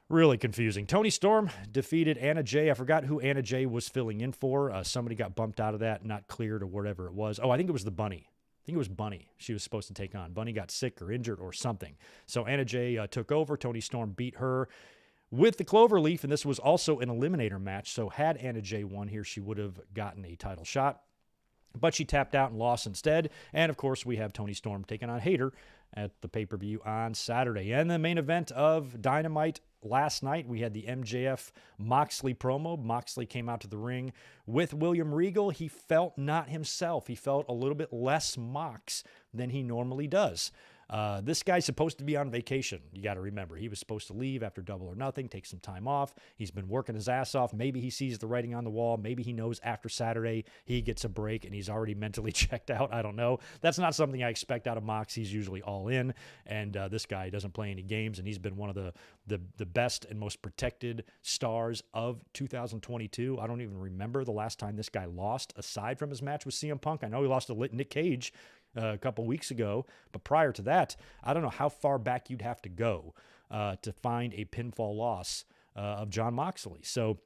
really confusing. Toni Storm defeated Anna Jay. I forgot who Anna Jay was filling in for. Somebody got bumped out of that, not cleared or whatever it was. Oh, I think it was the Bunny. I think it was Bunny she was supposed to take on. Bunny got sick or injured or something. So Anna Jay took over. Toni Storm beat her with the Cloverleaf, and this was also an eliminator match. So had Anna Jay won here, she would have gotten a title shot. But she tapped out and lost instead. And, of course, we have Toni Storm taking on Hayter at the pay-per-view on Saturday. And the main event of Dynamite last night, we had the MJF Moxley promo. Moxley came out to the ring with William Regal. He felt not himself. He felt a little bit less Mox than he normally does. This guy's supposed to be on vacation. You got to remember, he was supposed to leave after Double or Nothing, take some time off. He's been working his ass off. Maybe he sees the writing on the wall. Maybe he knows after Saturday he gets a break and he's already mentally checked out. I don't know. That's not something I expect out of Mox. He's usually all in, and this guy doesn't play any games, and he's been one of the best and most protected stars of 2022. I don't even remember the last time this guy lost, aside from his match with CM Punk. I know he lost to Nick Cage a couple weeks ago, but prior to that, I don't know how far back you'd have to go to find a pinfall loss of Jon Moxley. So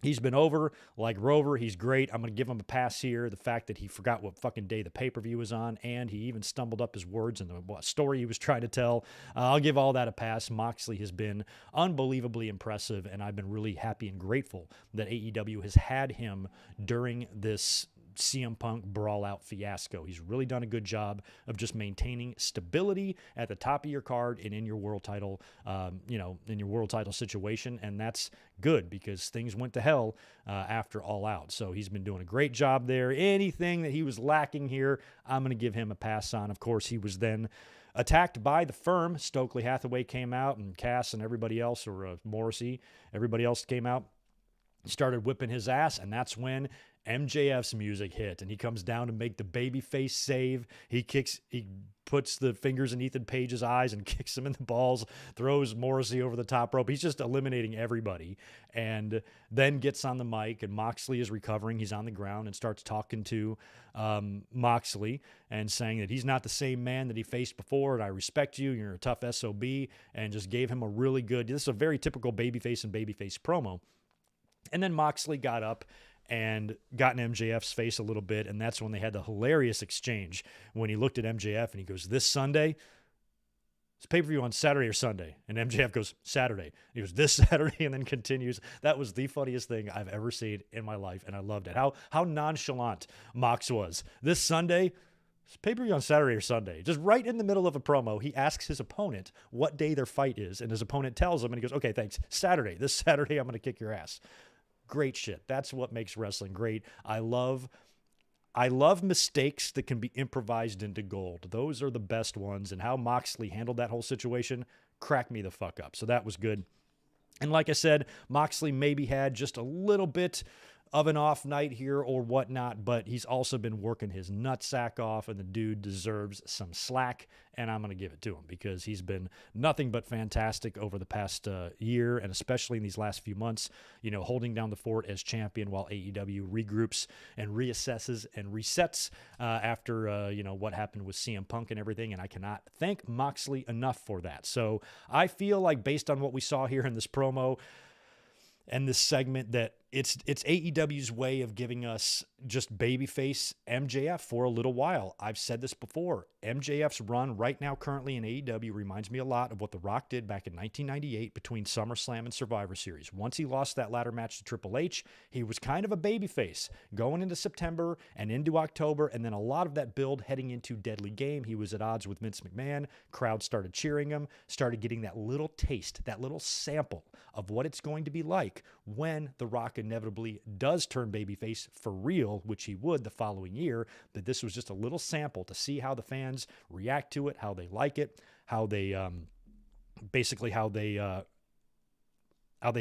he's been over like Rover. He's great. I'm going to give him a pass here. The fact that he forgot what fucking day the pay-per-view was on, and he even stumbled up his words in the story he was trying to tell. I'll give all that a pass. Moxley has been unbelievably impressive, and I've been really happy and grateful that AEW has had him during this CM Punk brawl-out fiasco. He's really done a good job of just maintaining stability at the top of your card and in your world title, in your world title situation, and that's good because things went to hell after All Out. So he's been doing a great job there. Anything that he was lacking here, I'm going to give him a pass on. Of course, he was then attacked by the Firm. Stokely Hathaway came out, and Cass and everybody else, or Morrissey, everybody else came out, started whipping his ass, and that's when MJF's music hit, and he comes down to make the babyface save. He puts the fingers in Ethan Page's eyes and kicks him in the balls, throws Morrissey over the top rope. He's just eliminating everybody, and then gets on the mic, and Moxley is recovering. He's on the ground and starts talking to Moxley and saying that he's not the same man that he faced before, and I respect you, you're a tough SOB, and just gave him a really good, this is a very typical babyface and babyface promo. And then Moxley got up and got in MJF's face a little bit, and that's when they had the hilarious exchange when he looked at MJF and he goes, "This Sunday, It's pay-per-view on Saturday or Sunday. And MJF goes, Saturday. He goes, this Saturday, and then continues. That was the funniest thing I've ever seen in my life, and I loved it. How nonchalant Mox was. This Sunday, it's pay-per-view on Saturday or Sunday. Just right in the middle of a promo, he asks his opponent what day their fight is, and his opponent tells him, and he goes, okay, thanks. Saturday. This Saturday, I'm going to kick your ass. Great shit. That's what makes wrestling great. I love mistakes that can be improvised into gold. Those are the best ones, and how Moxley handled that whole situation cracked me the fuck up. So that was good. And like I said, Moxley maybe had just a little bit of an off night here or whatnot, but he's also been working his nutsack off, and the dude deserves some slack, and I'm going to give it to him because he's been nothing but fantastic over the past year, and especially in these last few months, holding down the fort as champion while AEW regroups and reassesses and resets after, what happened with CM Punk and everything, and I cannot thank Moxley enough for that. So I feel like based on what we saw here in this promo and this segment that it's AEW's way of giving us just babyface MJF for a little while. I've said this before. MJF's run right now currently in AEW reminds me a lot of what The Rock did back in 1998 between SummerSlam and Survivor Series. Once he lost that ladder match to Triple H, he was kind of a babyface going into September and into October, and then a lot of that build heading into Deadly Game. He was at odds with Vince McMahon. Crowd started cheering him, started getting that little taste, that little sample of what it's going to be like when The Rock inevitably does turn babyface for real, which he would the following year. But this was just a little sample to see how the fans react to it, how they like it, how they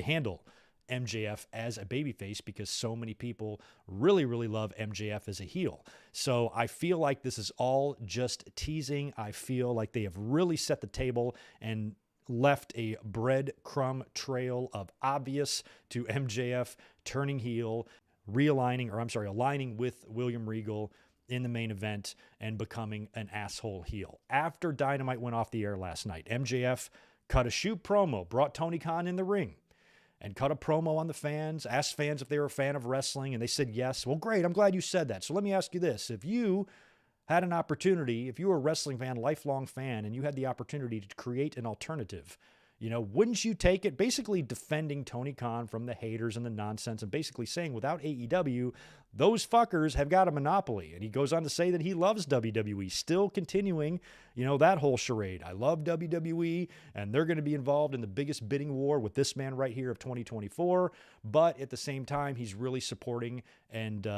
handle MJF as a babyface, because so many people really, really love MJF as a heel. So I feel like this is all just teasing. I feel like they have really set the table and left a breadcrumb trail of obvious to MJF turning heel, aligning with William Regal in the main event and becoming an asshole heel. After Dynamite went off the air last night, MJF cut a shoot promo, brought Tony Khan in the ring, and cut a promo on the fans, asked fans if they were a fan of wrestling, and they said yes. Well, great, I'm glad you said that. So let me ask you this. If you had an opportunity, if you were a wrestling fan, lifelong fan, and you had the opportunity to create an alternative, wouldn't you take it? Basically defending Tony Khan from the haters and the nonsense, and basically saying without AEW, those fuckers have got a monopoly. And he goes on to say that he loves WWE, still continuing, that whole charade. I love WWE, and they're going to be involved in the biggest bidding war with this man right here of 2024. But at the same time, he's really supporting and,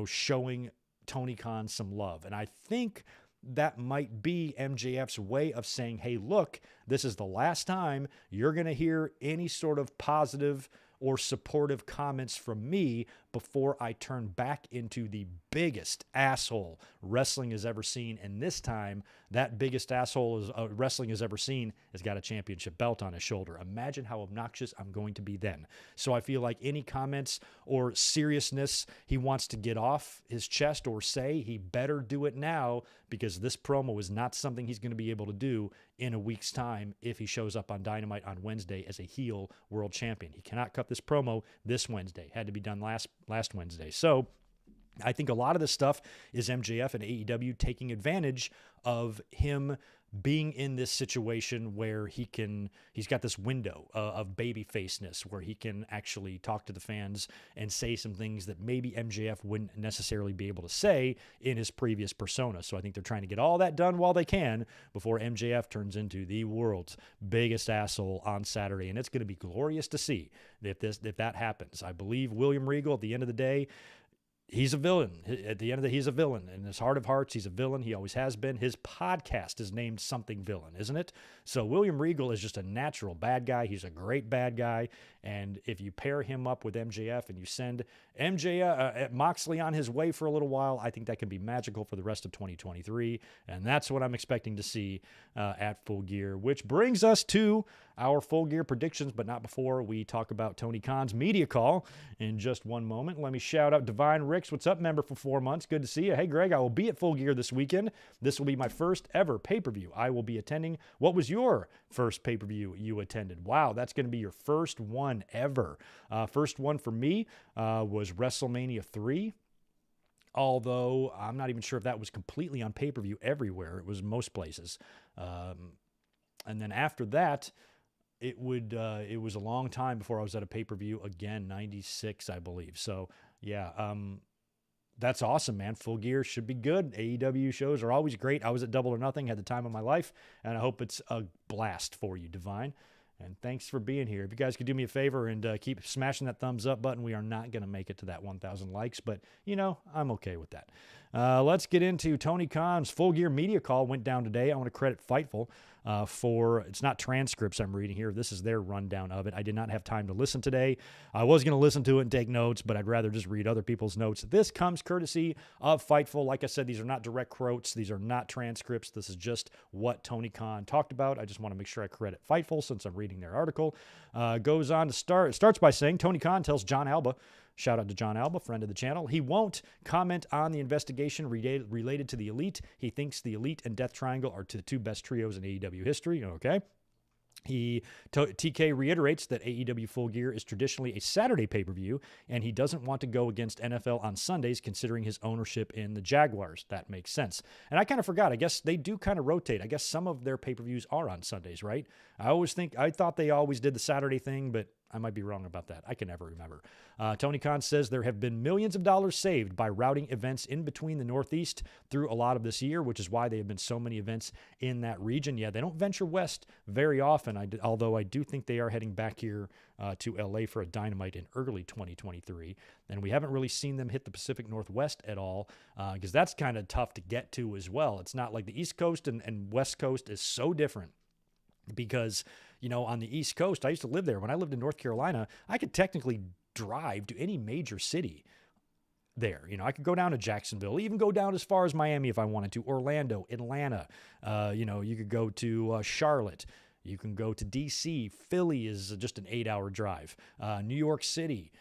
showing Tony Khan some love. And I think that might be MJF's way of saying, hey, look, this is the last time you're going to hear any sort of positive or supportive comments from me before I turn back into the biggest asshole wrestling has ever seen. And this time, that biggest asshole wrestling has ever seen has got a championship belt on his shoulder. Imagine how obnoxious I'm going to be then. So I feel like any comments or seriousness he wants to get off his chest or say, he better do it now, because this promo is not something he's going to be able to do in a week's time if he shows up on Dynamite on Wednesday as a heel world champion. He cannot cut this promo this Wednesday. Had to be done last Wednesday. So I think a lot of this stuff is MJF and AEW taking advantage of him being in this situation where he's got this window of babyfaceness where he can actually talk to the fans and say some things that maybe MJF wouldn't necessarily be able to say in his previous persona. So I think they're trying to get all that done while they can before MJF turns into the world's biggest asshole on Saturday. And it's going to be glorious to see if that happens. I believe William Regal, at the end of the day, he's a villain. At the end of the day, he's a villain. In his heart of hearts, he's a villain. He always has been. His podcast is named Something Villain, isn't it? So William Regal is just a natural bad guy. He's a great bad guy. And if you pair him up with MJF and you send Moxley on his way for a little while, I think that can be magical for the rest of 2023. And that's what I'm expecting to see at Full Gear, which brings us to our Full Gear predictions, but not before we talk about Tony Khan's media call in just one moment. Let me shout out Divine Ricks. What's up, member for 4 months? Good to see you. Hey, Greg, I will be at Full Gear this weekend. This will be my first ever pay-per-view I will be attending. What was your first pay-per-view you attended? Wow, that's going to be your first one ever. First one for me was WrestleMania 3. Although I'm not even sure if that was completely on pay-per-view everywhere. It was most places. And then after that, it was a long time before I was at a pay-per-view again, 96, I believe. So yeah, that's awesome, man. Full Gear should be good. AEW shows are always great. I was at Double or Nothing, had the time of my life, and I hope it's a blast for you, Divine. And thanks for being here. If you guys could do me a favor and keep smashing that thumbs up button, we are not going to make it to that 1,000 likes, but, I'm okay with that. Let's get into Tony Khan's Full Gear media call. Went down today. I want to credit Fightful for, it's not transcripts I'm reading here. This is their rundown of it. I did not have time to listen today. I was going to listen to it and take notes, but I'd rather just read other people's notes. This comes courtesy of Fightful. Like I said, these are not direct quotes. These are not transcripts. This is just what Tony Khan talked about. I just want to make sure I credit Fightful since I'm reading their article. Goes on to start. It starts by saying Tony Khan tells John Alba, shout out to John Alba, friend of the channel, he won't comment on the investigation related to the Elite. He thinks the Elite and Death Triangle are the two best trios in AEW history. Okay. TK reiterates that AEW Full Gear is traditionally a Saturday pay-per-view, and he doesn't want to go against NFL on Sundays considering his ownership in the Jaguars. That makes sense. And I kind of forgot. I guess they do kind of rotate. I guess some of their pay-per-views are on Sundays, right? I thought they always did the Saturday thing, but I might be wrong about that. I can never remember. Tony Khan says there have been millions of dollars saved by routing events in between the Northeast through a lot of this year, which is why there have been so many events in that region. Yeah, they don't venture west very often, although I do think they are heading back here to LA for a Dynamite in early 2023. And we haven't really seen them hit the Pacific Northwest at all, because that's kind of tough to get to as well. It's not like the East Coast and West Coast is so different. Because, on the East Coast, I used to live there. When I lived in North Carolina, I could technically drive to any major city there. I could go down to Jacksonville, even go down as far as Miami if I wanted to, Orlando, Atlanta. You could go to Charlotte. You can go to D.C. Philly is just an 8-hour drive. New York City,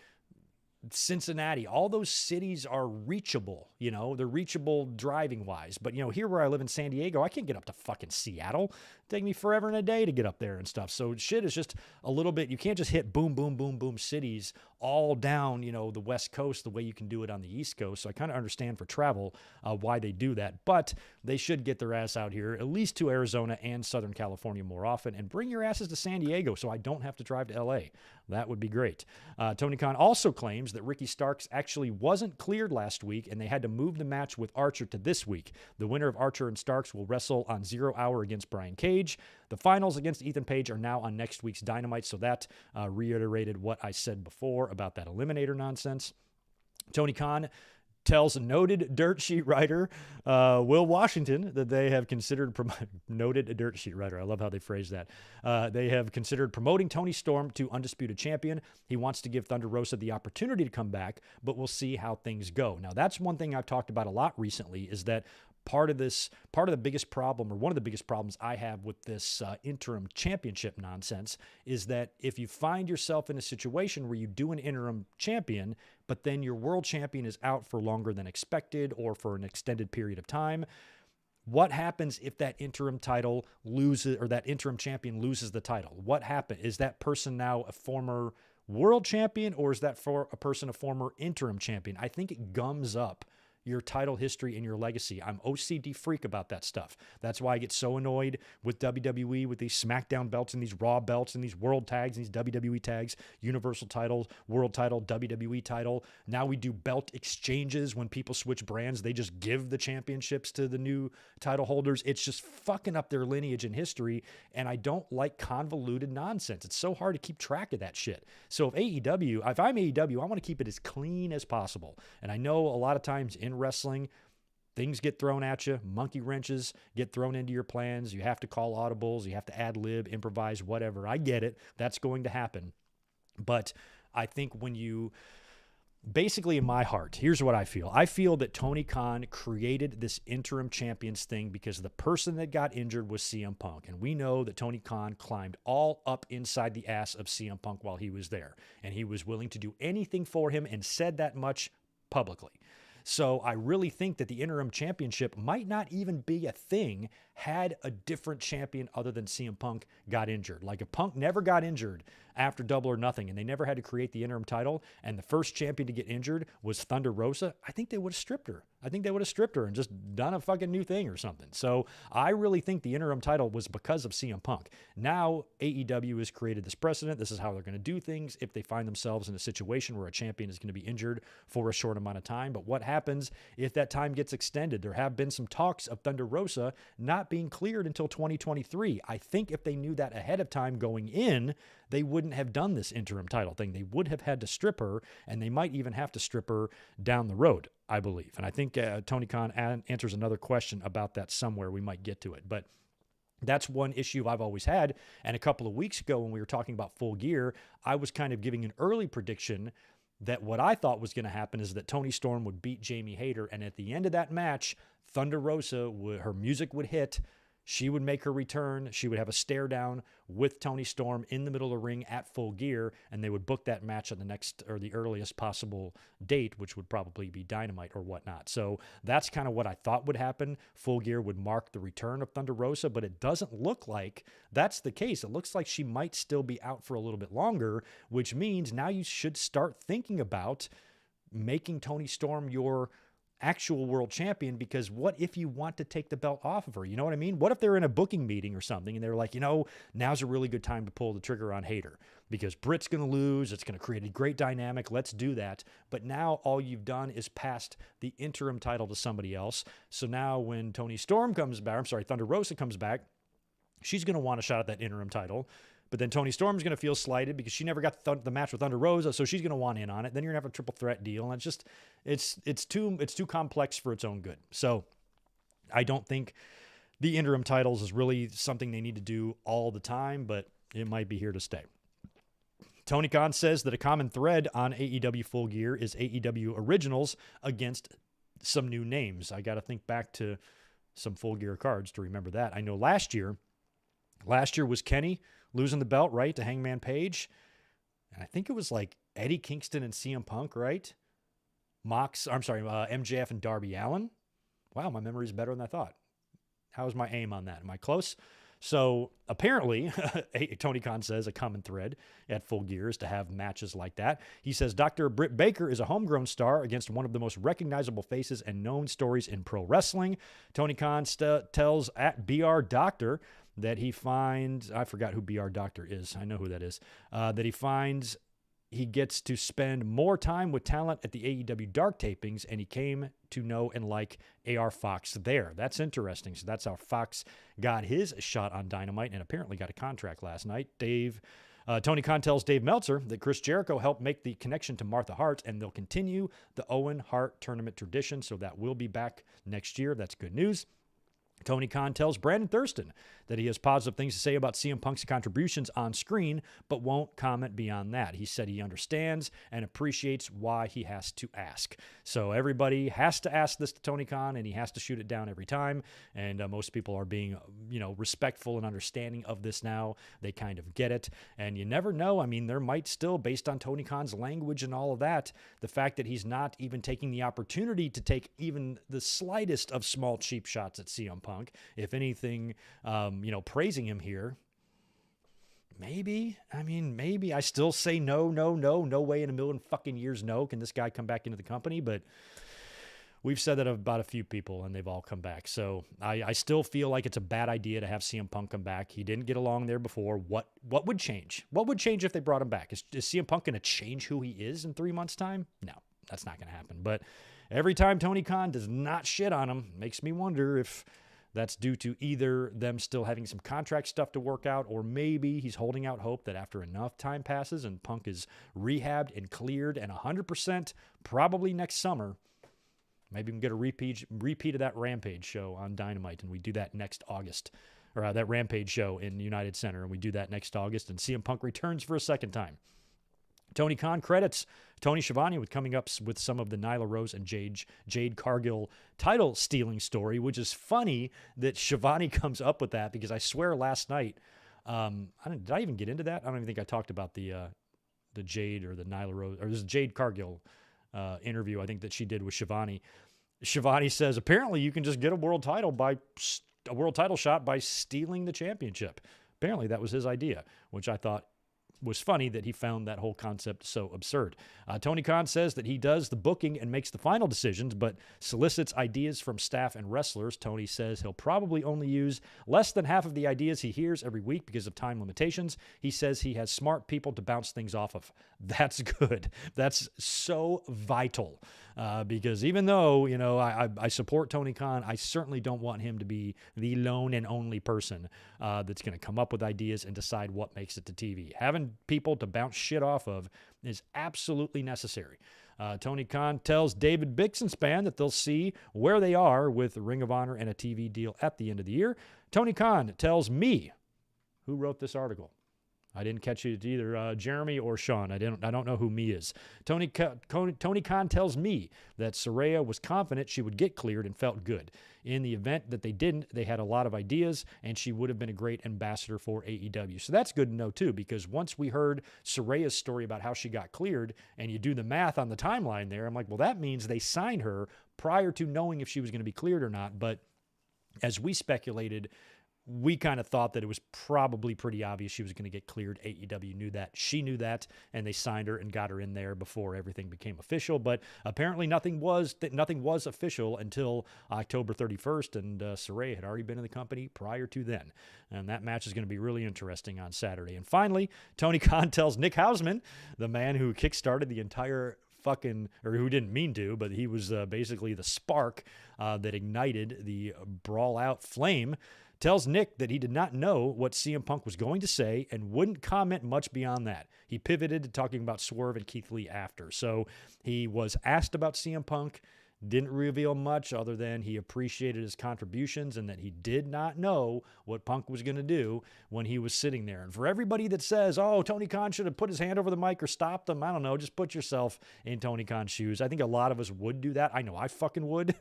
Cincinnati, all those cities are reachable, they're reachable driving wise. But, here where I live in San Diego, I can't get up to fucking Seattle. It'd take me forever and a day to get up there and stuff. So shit is just a little bit, you can't just hit boom, boom, boom, boom cities all down, the West Coast the way you can do it on the East Coast. So I kind of understand for travel why they do that. But they should get their ass out here, at least to Arizona and Southern California more often, and bring your asses to San Diego so I don't have to drive to L.A. That would be great. Tony Khan also claims that Ricky Starks actually wasn't cleared last week, and they had to move the match with Archer to this week. The winner of Archer and Starks will wrestle on 0 Hour against Brian Cage. The finals against Ethan Page are now on next week's Dynamite, so that reiterated what I said before about that Eliminator nonsense. Tony Khan tells noted dirt sheet writer Will Washington that they have considered noted dirt sheet writer. I love how they phrase that. They have considered promoting Tony Storm to undisputed champion. He wants to give Thunder Rosa the opportunity to come back, but we'll see how things go. Now, that's one thing I've talked about a lot recently is that part of the biggest problem, or one of the biggest problems I have with this interim championship nonsense, is that if you find yourself in a situation where you do an interim champion, but then your world champion is out for longer than expected or for an extended period of time, what happens if that interim title loses, or that interim champion loses the title? What happens? Is that person now a former world champion, or is that for a person a former interim champion? I think it gums up your title history and your legacy. I'm OCD freak about that stuff. That's why I get so annoyed with WWE, with these SmackDown belts and these Raw belts and these world tags and these WWE tags, Universal titles, world title, WWE title. Now we do belt exchanges when people switch brands. They just give the championships to the new title holders. It's just fucking up their lineage and history, and I don't like convoluted nonsense. It's so hard to keep track of that shit. So if I'm AEW, I want to keep it as clean as possible. And I know a lot of times in wrestling, things get thrown at you, monkey wrenches get thrown into your plans. You have to call audibles, you have to ad lib, improvise, whatever. I get it. That's going to happen. But I think when you basically, in my heart, here's what I feel. I feel that Tony Khan created this interim champions thing because the person that got injured was CM Punk. And we know that Tony Khan climbed all up inside the ass of CM Punk while he was there. And he was willing to do anything for him and said that much publicly. So I really think that the interim championship might not even be a thing had a different champion other than CM Punk got injured. Like if Punk never got injured after Double or Nothing and they never had to create the interim title and the first champion to get injured was Thunder Rosa, I think they would have stripped her. I think they would have stripped her and just done a fucking new thing or something. So I really think the interim title was because of CM Punk. Now AEW has created this precedent. This is how they're going to do things if they find themselves in a situation where a champion is going to be injured for a short amount of time. But what happens if that time gets extended? There have been some talks of Thunder Rosa not being cleared until 2023. I think if they knew that ahead of time going in, they wouldn't have done this interim title thing. They would have had to strip her, and they might even have to strip her down the road, I believe. And I think Tony Khan answers another question about that somewhere. We might get to it. But that's one issue I've always had. And a couple of weeks ago when we were talking about Full Gear, I was kind of giving an early prediction that what I thought was going to happen is that Toni Storm would beat Jamie Hayter. And at the end of that match, Thunder Rosa, her music would hit. She would make her return. She would have a stare down with Toni Storm in the middle of the ring at Full Gear, and they would book that match at the next or the earliest possible date, which would probably be Dynamite or whatnot. So that's kind of what I thought would happen. Full Gear would mark the return of Thunder Rosa, but it doesn't look like that's the case. It looks like she might still be out for a little bit longer, which means now you should start thinking about making Toni Storm your actual world champion, because what if you want to take the belt off of her? You know what I mean? What if they're in a booking meeting or something and they're like, now's a really good time to pull the trigger on Hayter because Britt's going to lose. It's going to create a great dynamic. Let's do that. But now all you've done is passed the interim title to somebody else. So now when Thunder Rosa comes back, she's going to want a shot at that interim title. But then Toni Storm's going to feel slighted because she never got the match with Thunder Rosa, so she's going to want in on it. Then you're going to have a triple threat deal, and it's too complex for its own good. So I don't think the interim titles is really something they need to do all the time, but it might be here to stay. Tony Khan says that a common thread on AEW Full Gear is AEW originals against some new names. I got to think back to some Full Gear cards to remember that. I know last year was Kenny losing the belt, right, to Hangman Page. And I think it was like Eddie Kingston and CM Punk, right? MJF and Darby Allin. Wow, my memory is better than I thought. How was my aim on that? Am I close? So apparently, Tony Khan says a common thread at Full Gear is to have matches like that. He says Dr. Britt Baker is a homegrown star against one of the most recognizable faces and known stories in pro wrestling. Tony Khan tells at BR Doctor that he finds, I forgot who BR Doctor is. I know who that is. That he finds he gets to spend more time with talent at the AEW Dark tapings, and he came to know and like AR Fox there. That's interesting. So that's how Fox got his shot on Dynamite and apparently got a contract last night. Tony Khan tells Dave Meltzer that Chris Jericho helped make the connection to Martha Hart, and they'll continue the Owen Hart tournament tradition, so that will be back next year. That's good news. Tony Khan tells Brandon Thurston that he has positive things to say about CM Punk's contributions on screen, but won't comment beyond that. He said he understands and appreciates why he has to ask. So everybody has to ask this to Tony Khan, and he has to shoot it down every time. And most people are being, respectful and understanding of this now. They kind of get it. And you never know. I mean, there might still, based on Tony Khan's language and all of that, the fact that he's not even taking the opportunity to take even the slightest of small cheap shots at CM Punk, if anything, praising him here. Maybe I still say no way in a million fucking years. No, can this guy come back into the company? But we've said that about a few people and they've all come back. So I still feel like it's a bad idea to have CM Punk come back. He didn't get along there before. What would change? What would change if they brought him back? Is CM Punk going to change who he is in 3 months' time? No, that's not going to happen. But every time Tony Khan does not shit on him, makes me wonder if that's due to either them still having some contract stuff to work out, or maybe he's holding out hope that after enough time passes and Punk is rehabbed and cleared and 100% probably next summer, maybe we can get a repeat of that Rampage show on Dynamite, and we do that next August, or that Rampage show in United Center, and we do that next August, and CM Punk returns for a second time. Tony Khan credits Tony Schiavone with coming up with some of the Nyla Rose and Jade Cargill title stealing story, which is funny that Schiavone comes up with that, because I swear last night, did I even get into that? I don't even think I talked about the Jade or the Nyla Rose, or this is Jade Cargill interview, I think, that she did with Shivani. Shivani says, apparently you can just get a world title shot by stealing the championship. Apparently that was his idea, which I thought was funny that he found that whole concept so absurd. Tony Khan says that he does the booking and makes the final decisions, but solicits ideas from staff and wrestlers. Tony says he'll probably only use less than half of the ideas he hears every week because of time limitations. He says he has smart people to bounce things off of. That's good. That's so vital. Because even though, I support Tony Khan, I certainly don't want him to be the lone and only person that's going to come up with ideas and decide what makes it to TV. Having people to bounce shit off of is absolutely necessary. Tony Khan tells David Bixenspan that they'll see where they are with Ring of Honor and a TV deal at the end of the year. Tony Khan tells me, who wrote this article? I didn't catch it either, Jeremy or Sean. I don't know who me is. Tony Khan tells me that Saraya was confident she would get cleared and felt good. In the event that they didn't, they had a lot of ideas, and she would have been a great ambassador for AEW. So that's good to know, too, because once we heard Saraya's story about how she got cleared, and you do the math on the timeline there, I'm like, well, that means they signed her prior to knowing if she was going to be cleared or not. But as we speculated, we kind of thought that it was probably pretty obvious she was going to get cleared. AEW knew that. She knew that, and they signed her and got her in there before everything became official. But apparently nothing was official until October 31st, and Saraya had already been in the company prior to then. And that match is going to be really interesting on Saturday. And finally, Tony Khan tells Nick Hausman, the man who kickstarted the entire or who didn't mean to, but he was basically the spark that ignited the Brawl Out flame, tells Nick that he did not know what CM Punk was going to say and wouldn't comment much beyond that. He pivoted to talking about Swerve and Keith Lee after. So he was asked about CM Punk, didn't reveal much other than he appreciated his contributions and that he did not know what Punk was going to do when he was sitting there. And for everybody that says, oh, Tony Khan should have put his hand over the mic or stopped him, I don't know, just put yourself in Tony Khan's shoes. I think a lot of us would do that. I know I fucking would.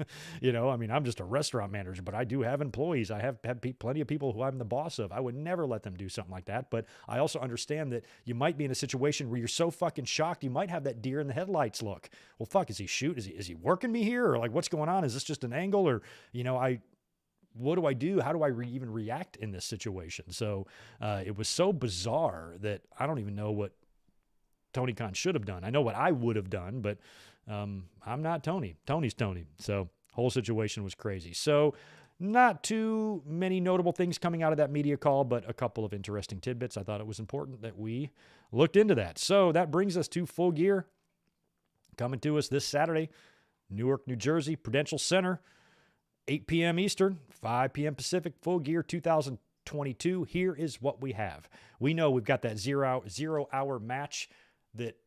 I'm just a restaurant manager, but I do have employees. I have plenty of people who I'm the boss of. I would never let them do something like that. But I also understand that you might be in a situation where you're so fucking shocked, you might have that deer in the headlights look. Well, fuck, is he shooting? Is he working me here? Or like, what's going on? Is this just an angle? Or, what do I do? How do I even react in this situation? So it was so bizarre that I don't even know what Tony Khan should have done. I know what I would have done, but I'm not Tony. Tony's Tony. So whole situation was crazy. So not too many notable things coming out of that media call, but a couple of interesting tidbits. I thought it was important that we looked into that. So that brings us to Full Gear coming to us this Saturday. Newark, New Jersey, Prudential Center, 8 p.m. Eastern, 5 p.m. Pacific, Full Gear 2022. Here is what we have. We know we've got that zero-hour match that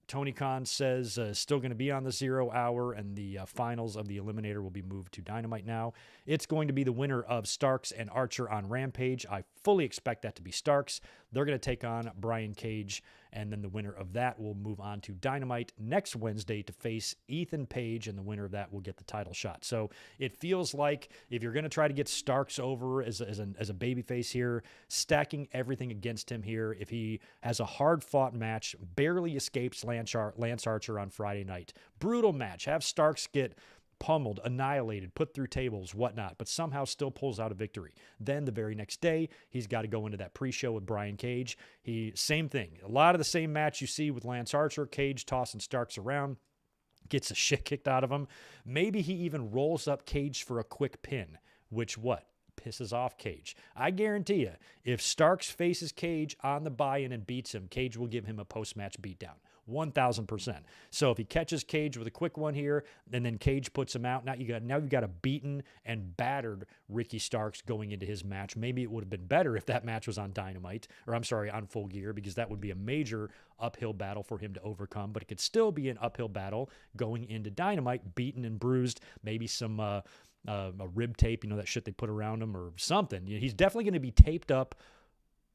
Tony Khan says is still going to be on the 0 hour, and the finals of the Eliminator will be moved to Dynamite now. It's going to be the winner of Starks and Archer on Rampage. I fully expect that to be Starks. They're going to take on Brian Cage, and then the winner of that will move on to Dynamite next Wednesday to face Ethan Page, and the winner of that will get the title shot. So it feels like if you're going to try to get Starks over as a babyface here, stacking everything against him here, if he has a hard-fought match, barely escapes Lance Archer on Friday night, brutal match, have Starks get pummeled, annihilated, put through tables, whatnot, but somehow still pulls out a victory. Then the very next day, he's got to go into that pre-show with Brian Cage. Same thing. A lot of the same match you see with Lance Archer, Cage tossing Starks around, gets the shit kicked out of him. Maybe he even rolls up Cage for a quick pin, which pisses off Cage. I guarantee you, if Starks faces Cage on the buy-in and beats him, Cage will give him a post-match beatdown. 1,000%. So if he catches Cage with a quick one here, and then Cage puts him out, now you've got a beaten and battered Ricky Starks going into his match. Maybe it would have been better if that match was on Dynamite, on Full Gear, because that would be a major uphill battle for him to overcome, but it could still be an uphill battle going into Dynamite, beaten and bruised, maybe some a rib tape, that shit they put around him or something. He's definitely going to be taped up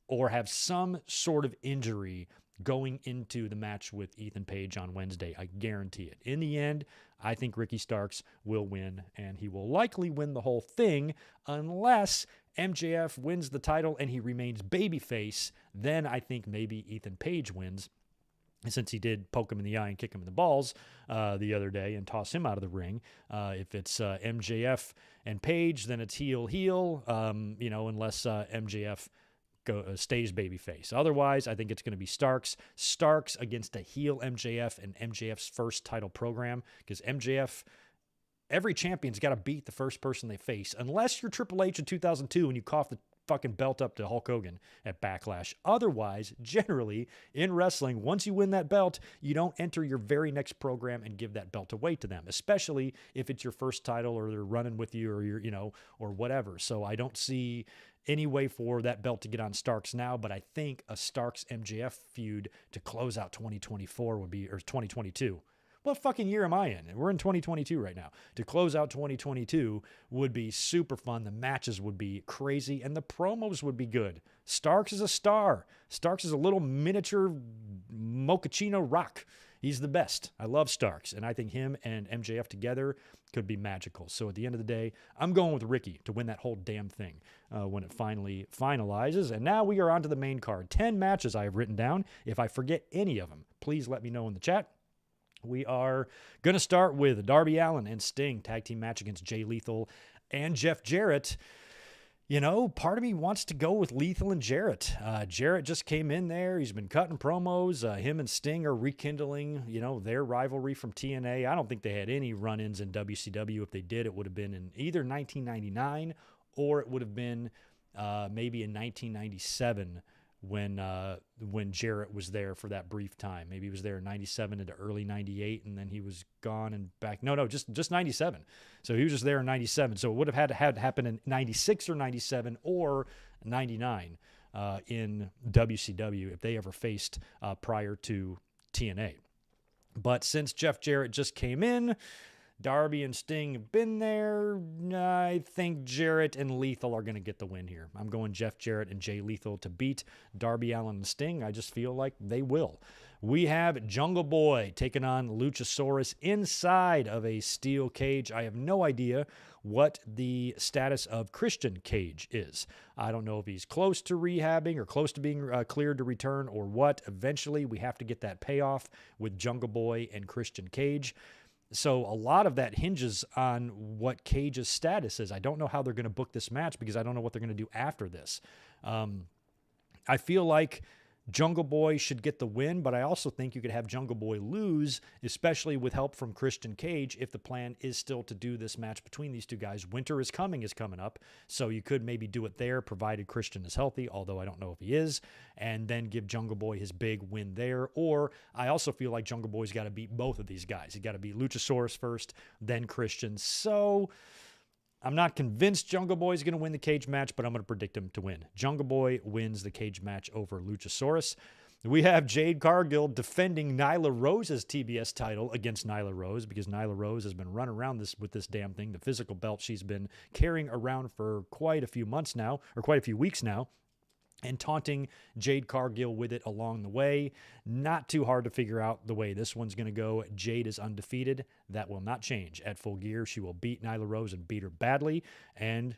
or have some sort of injury going into the match with Ethan Page on Wednesday. I guarantee it. In the end, I think Ricky Starks will win, and he will likely win the whole thing unless MJF wins the title and he remains babyface. Then I think maybe Ethan Page wins. since he did poke him in the eye and kick him in the balls the other day and toss him out of the ring. If it's MJF and Paige, then it's heel, unless MJF stays babyface. Otherwise, I think it's going to be Starks against a heel MJF and MJF's first title program, because MJF, every champion's got to beat the first person they face, unless you're Triple H in 2002 and you cough the fucking belt up to Hulk Hogan at Backlash. Otherwise, generally in wrestling, once you win that belt, you don't enter your very next program and give that belt away to them, especially if it's your first title or they're running with you or you're, or whatever. So I don't see any way for that belt to get on Starks now, but I think a Starks MJF feud to close out 2024 or 2022. What fucking year am I in? We're in 2022 right now. To close out 2022 would be super fun. The matches would be crazy, and the promos would be good. Starks is a star. Starks is a little miniature mochaccino rock. He's the best. I love Starks, and I think him and MJF together could be magical. So at the end of the day, I'm going with Ricky to win that whole damn thing when it finally finalizes. And now we are on to the main card. 10 matches I have written down. If I forget any of them, please let me know in the chat. We are going to start with Darby Allin and Sting, tag team match against Jay Lethal and Jeff Jarrett. Part of me wants to go with Lethal and Jarrett. Jarrett just came in there. He's been cutting promos. Him and Sting are rekindling, their rivalry from TNA. I don't think they had any run-ins in WCW. If they did, it would have been in either 1999 or it would have been maybe in 1997 when Jarrett was there for that brief time. Maybe he was there in 97 into early 98, and then he was gone and back. No, just 97. So he was just there in 97. So it would have had to happen in 96 or 97 or 99 in WCW if they ever faced prior to TNA. But since Jeff Jarrett just came in, Darby and Sting have been there. I think Jarrett and Lethal are going to get the win here. I'm going Jeff Jarrett and Jay Lethal to beat Darby Allin and Sting. I just feel like they will. We have Jungle Boy taking on Luchasaurus inside of a steel cage. I have no idea what the status of Christian Cage is. I don't know if he's close to rehabbing or close to being cleared to return or what. Eventually, we have to get that payoff with Jungle Boy and Christian Cage. So a lot of that hinges on what Cage's status is. I don't know how they're going to book this match because I don't know what they're going to do after this. I feel like Jungle Boy should get the win, but I also think you could have Jungle Boy lose, especially with help from Christian Cage, if the plan is still to do this match between these two guys. Winter is coming up, so you could maybe do it there, provided Christian is healthy, although I don't know if he is, and then give Jungle Boy his big win there. Or I also feel like Jungle Boy's got to beat both of these guys. He's got to beat Luchasaurus first, then Christian. So I'm not convinced Jungle Boy is going to win the cage match, but I'm going to predict him to win. Jungle Boy wins the cage match over Luchasaurus. We have Jade Cargill defending Nyla Rose's TBS title against Nyla Rose, because Nyla Rose has been running around with this damn thing, the physical belt she's been carrying around for quite a few months now, or quite a few weeks now, and taunting Jade Cargill with it along the way. Not too hard to figure out the way this one's going to go. Jade is undefeated. That will not change. At Full Gear, she will beat Nyla Rose and beat her badly and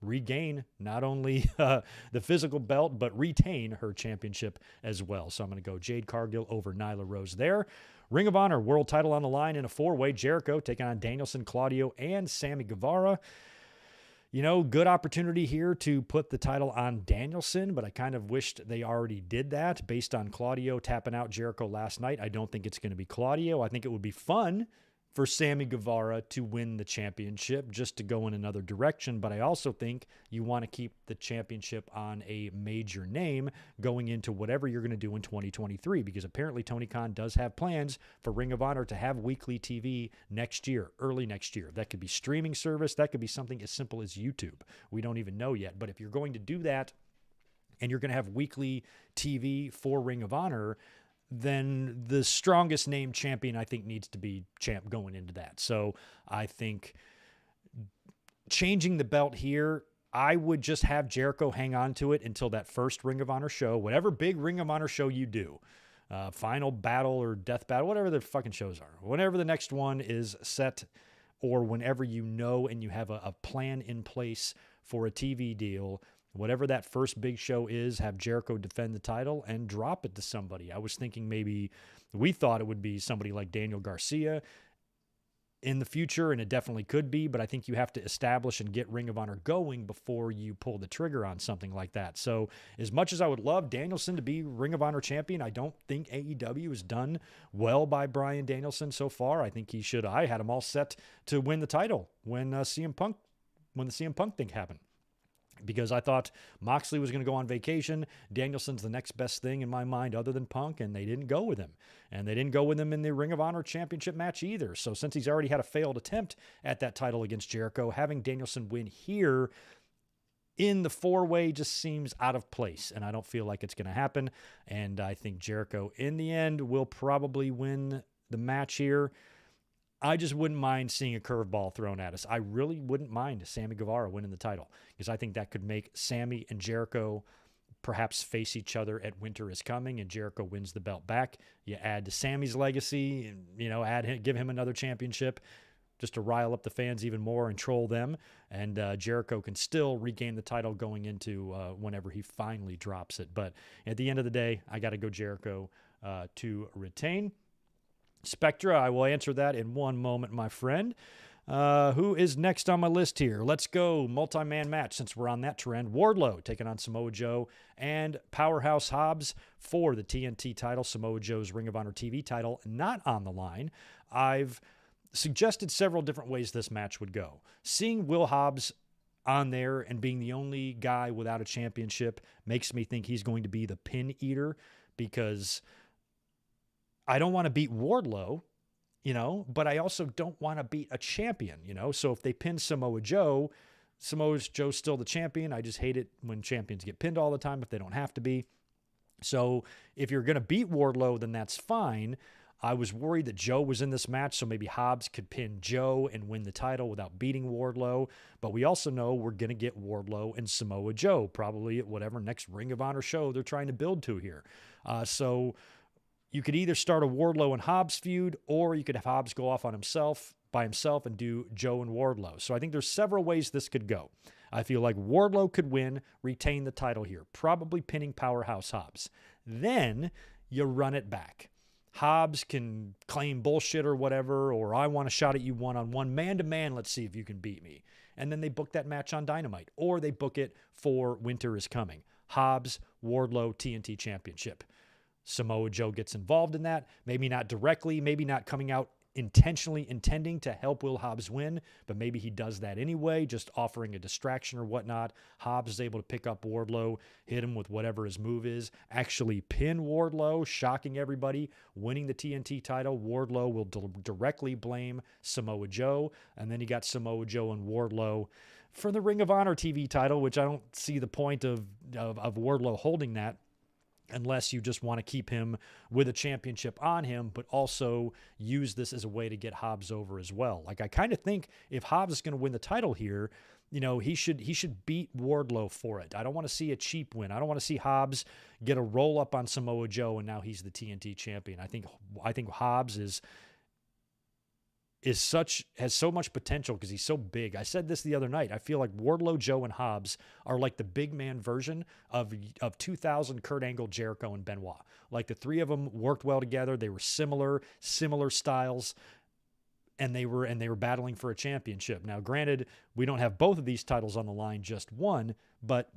regain not only the physical belt, but retain her championship as well. So I'm going to go Jade Cargill over Nyla Rose there. Ring of Honor world title on the line in a four-way. Jericho taking on Danielson, Claudio, and Sammy Guevara. Good opportunity here to put the title on Danielson, but I kind of wished they already did that based on Claudio tapping out Jericho last night. I don't think it's going to be Claudio. I think it would be fun for Sammy Guevara to win the championship just to go in another direction, but I also think you want to keep the championship on a major name going into whatever you're going to do in 2023, because apparently Tony Khan does have plans for Ring of Honor to have weekly TV next year, early next year. That could be streaming service. That could be something as simple as YouTube. We don't even know yet, but if you're going to do that and you're going to have weekly TV for Ring of Honor, then the strongest named champion, I think, needs to be champ going into that. So I think changing the belt here, I would just have Jericho hang on to it until that first Ring of Honor show, whatever big Ring of Honor show you do, Final Battle or Death Battle, whatever the fucking shows are, whenever the next one is set, or whenever you know and you have a plan in place for a TV deal, whatever that first big show is, have Jericho defend the title and drop it to somebody. I was thinking we thought it would be somebody like Daniel Garcia in the future, and it definitely could be, but I think you have to establish and get Ring of Honor going before you pull the trigger on something like that. So as much as I would love Danielson to be Ring of Honor champion, I don't think AEW has done well by Bryan Danielson so far. I think he should. I had him all set to win the title when the CM Punk thing happened, because I thought Moxley was going to go on vacation. Danielson's the next best thing in my mind other than Punk, and they didn't go with him. And they didn't go with him in the Ring of Honor championship match either. So since he's already had a failed attempt at that title against Jericho, having Danielson win here in the four-way just seems out of place, and I don't feel like it's going to happen. And I think Jericho, in the end, will probably win the match here. I just wouldn't mind seeing a curveball thrown at us. I really wouldn't mind Sammy Guevara winning the title, because I think that could make Sammy and Jericho perhaps face each other at Winter is Coming, and Jericho wins the belt back. You add to Sammy's legacy, and give him another championship just to rile up the fans even more and troll them. And Jericho can still regain the title going into whenever he finally drops it. But at the end of the day, I got to go Jericho to retain. Spectra, I will answer that in one moment, my friend. Who is next on my list here? Let's go multi-man match, since we're on that trend. Wardlow taking on Samoa Joe and Powerhouse Hobbs for the TNT title. Samoa Joe's Ring of Honor TV title not on the line. I've suggested several different ways this match would go. Seeing Will Hobbs on there and being the only guy without a championship makes me think he's going to be the pin eater, because I don't want to beat Wardlow, but I also don't want to beat a champion, So if they pin Samoa Joe's still the champion. I just hate it when champions get pinned all the time if they don't have to be. So if you're going to beat Wardlow, then that's fine. I was worried that Joe was in this match, so maybe Hobbs could pin Joe and win the title without beating Wardlow. But we also know we're going to get Wardlow and Samoa Joe probably at whatever next Ring of Honor show they're trying to build to here. So you could either start a Wardlow and Hobbs feud, or you could have Hobbs go off on by himself and do Joe and Wardlow. So I think there's several ways this could go. I feel like Wardlow could win, retain the title here, probably pinning Powerhouse Hobbs. Then you run it back. Hobbs can claim bullshit or whatever, or I want a shot at you one-on-one, man-to-man, let's see if you can beat me. And then they book that match on Dynamite, or they book it for Winter is Coming. Hobbs, Wardlow, TNT Championship. Samoa Joe gets involved in that, maybe not directly, maybe not coming out intentionally intending to help Will Hobbs win, but maybe he does that anyway, just offering a distraction or whatnot. Hobbs is able to pick up Wardlow, hit him with whatever his move is, actually pin Wardlow, shocking everybody, winning the TNT title. Wardlow will directly blame Samoa Joe, and then you got Samoa Joe and Wardlow for the Ring of Honor TV title, which I don't see the point of Wardlow holding that, unless you just want to keep him with a championship on him, but also use this as a way to get Hobbs over as well. Like, I kind of think if Hobbs is going to win the title here, he should beat Wardlow for it. I don't want to see a cheap win. I don't want to see Hobbs get a roll up on Samoa Joe and now he's the TNT champion. I think Hobbs has so much potential because he's so big. I said this the other night. I feel like Wardlow, Joe, and Hobbs are like the big man version of 2000 Kurt Angle, Jericho, and Benoit. Like, the three of them worked well together. They were similar styles, and they were battling for a championship. Now, granted, we don't have both of these titles on the line, just one, but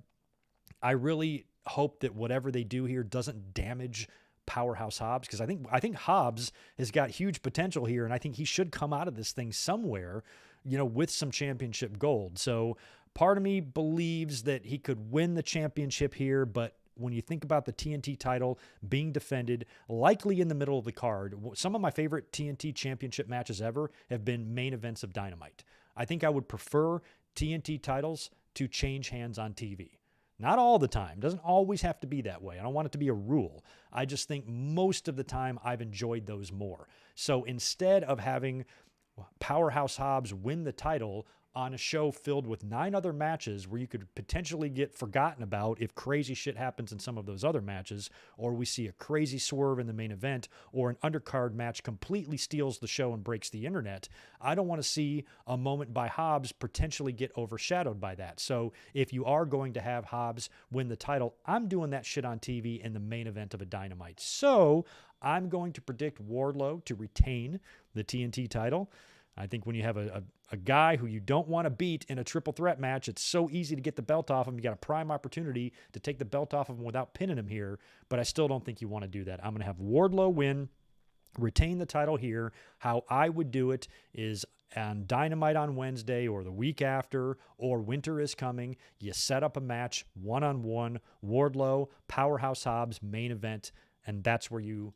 I really hope that whatever they do here doesn't damage Powerhouse Hobbs, because I think Hobbs has got huge potential here, and I think he should come out of this thing somewhere, with some championship gold. So part of me believes that he could win the championship here, but when you think about the TNT title being defended likely in the middle of the card, some of my favorite TNT championship matches ever have been main events of Dynamite. I think I would prefer TNT titles to change hands on TV. Not all the time. Doesn't always have to be that way. I don't want it to be a rule. I just think most of the time I've enjoyed those more. So instead of having Powerhouse Hobbs win the title on a show filled with 9 other matches where you could potentially get forgotten about if crazy shit happens in some of those other matches, or we see a crazy swerve in the main event, or an undercard match completely steals the show and breaks the internet. I don't want to see a moment by Hobbs potentially get overshadowed by that. So if you are going to have Hobbs win the title, I'm doing that shit on TV in the main event of a Dynamite. So I'm going to predict Wardlow to retain the TNT title. I think when you have a guy who you don't want to beat in a triple threat match, it's so easy to get the belt off him. You got a prime opportunity to take the belt off him without pinning him here, but I still don't think you want to do that. I'm going to have Wardlow win, retain the title here. How I would do it is on Dynamite on Wednesday or the week after, or Winter is Coming. You set up a match, one-on-one, Wardlow, Powerhouse Hobbs, main event, and that's where you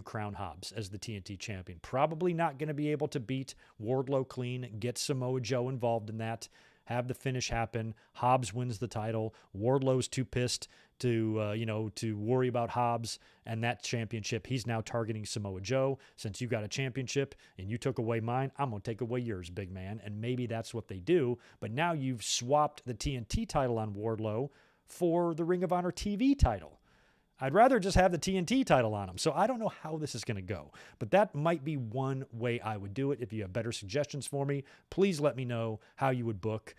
crown Hobbs as the TNT champion. Probably not going to be able to beat Wardlow clean, get Samoa Joe involved in that, have the finish happen. Hobbs wins the title. Wardlow's too pissed to worry about Hobbs and that championship. He's now targeting Samoa Joe. Since you got a championship and you took away mine, I'm going to take away yours, big man. And maybe that's what they do. But now you've swapped the TNT title on Wardlow for the Ring of Honor TV title. I'd rather just have the TNT title on him. So I don't know how this is going to go, but that might be one way I would do it. If you have better suggestions for me, please let me know how you would book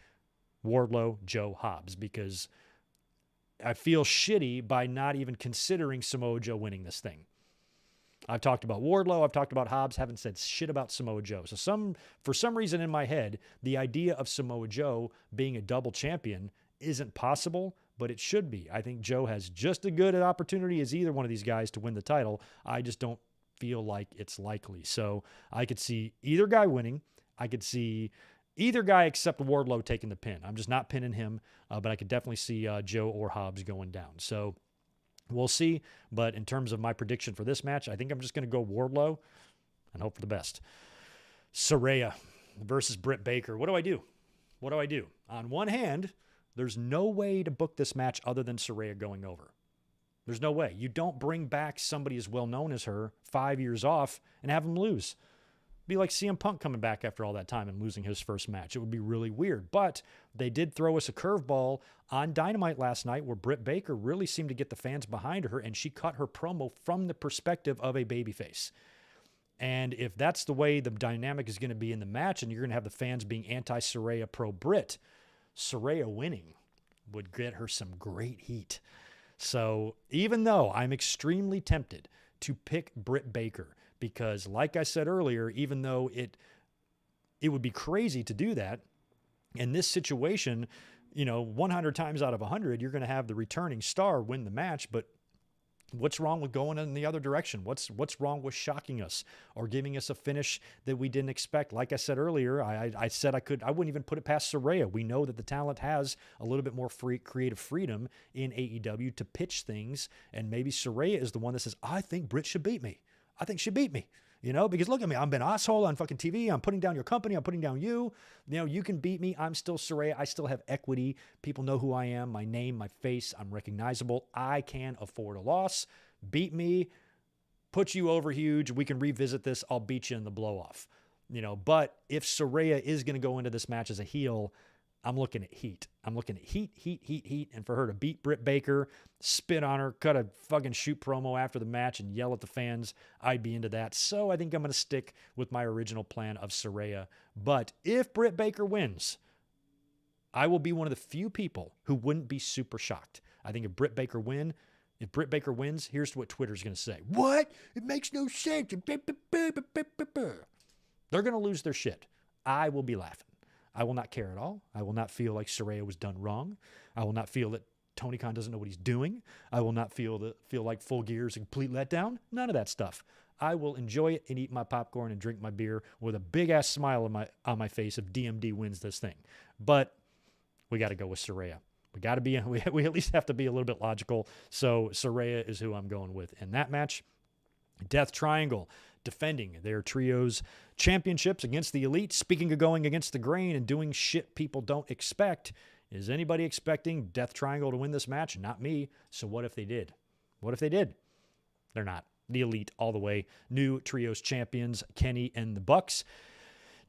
Wardlow, Joe, Hobbs, because I feel shitty by not even considering Samoa Joe winning this thing. I've talked about Wardlow, I've talked about Hobbs, haven't said shit about Samoa Joe. So for some reason in my head, the idea of Samoa Joe being a double champion isn't possible, but it should be. I think Joe has just as good an opportunity as either one of these guys to win the title. I just don't feel like it's likely. So I could see either guy winning. I could see either guy except Wardlow taking the pin. I'm just not pinning him, but I could definitely see Joe or Hobbs going down. So we'll see. But in terms of my prediction for this match, I think I'm just going to go Wardlow and hope for the best. Saraya versus Britt Baker. What do I do? On one hand, there's no way to book this match other than Saraya going over. There's no way. You don't bring back somebody as well known as her 5 years off and have him lose. It'd be like CM Punk coming back after all that time and losing his first match. It would be really weird. But they did throw us a curveball on Dynamite last night where Britt Baker really seemed to get the fans behind her, and she cut her promo from the perspective of a babyface. And if that's the way the dynamic is going to be in the match, and you're going to have the fans being anti-Saraya, pro-Britt, Saraya winning would get her some great heat. So even though I'm extremely tempted to pick Britt Baker, because like I said earlier, even though it would be crazy to do that, in this situation, 100 times out of 100, you're going to have the returning star win the match, but what's wrong with going in the other direction? What's wrong with shocking us or giving us a finish that we didn't expect? Like I said earlier, I said I wouldn't even put it past Saraya. We know that the talent has a little bit more creative freedom in AEW to pitch things, and maybe Saraya is the one that says, I think Britt should beat me. I think she beat me. Because look at me, I'm been asshole on fucking TV. I'm putting down your company. I'm putting down you. You can beat me. I'm still Saraya. I still have equity. People know who I am, my name, my face. I'm recognizable. I can afford a loss. Beat me, put you over huge. We can revisit this. I'll beat you in the blow off. But if Saraya is going to go into this match as a heel, I'm looking at heat. I'm looking at heat. And for her to beat Britt Baker, spit on her, cut a fucking shoot promo after the match and yell at the fans, I'd be into that. So I think I'm going to stick with my original plan of Saraya. But if Britt Baker wins, I will be one of the few people who wouldn't be super shocked. I think if Britt Baker wins, here's what Twitter's going to say. What? It makes no sense. They're going to lose their shit. I will be laughing. I will not care at all. I will not feel like Saraya was done wrong. I will not feel that Tony Khan doesn't know what he's doing. I will not feel like Full Gear is a complete letdown. None of that stuff. I will enjoy it and eat my popcorn and drink my beer with a big-ass smile on my face if DMD wins this thing. But we got to go with Saraya. We at least have to be a little bit logical. So Saraya is who I'm going with in that match. Death Triangle defending their trios championships against the Elite. Speaking of going against the grain and doing shit people don't expect, is anybody expecting Death Triangle to win this match? Not me. So what if they did? They're not. The Elite all the way. New trios champions, Kenny and the Bucks.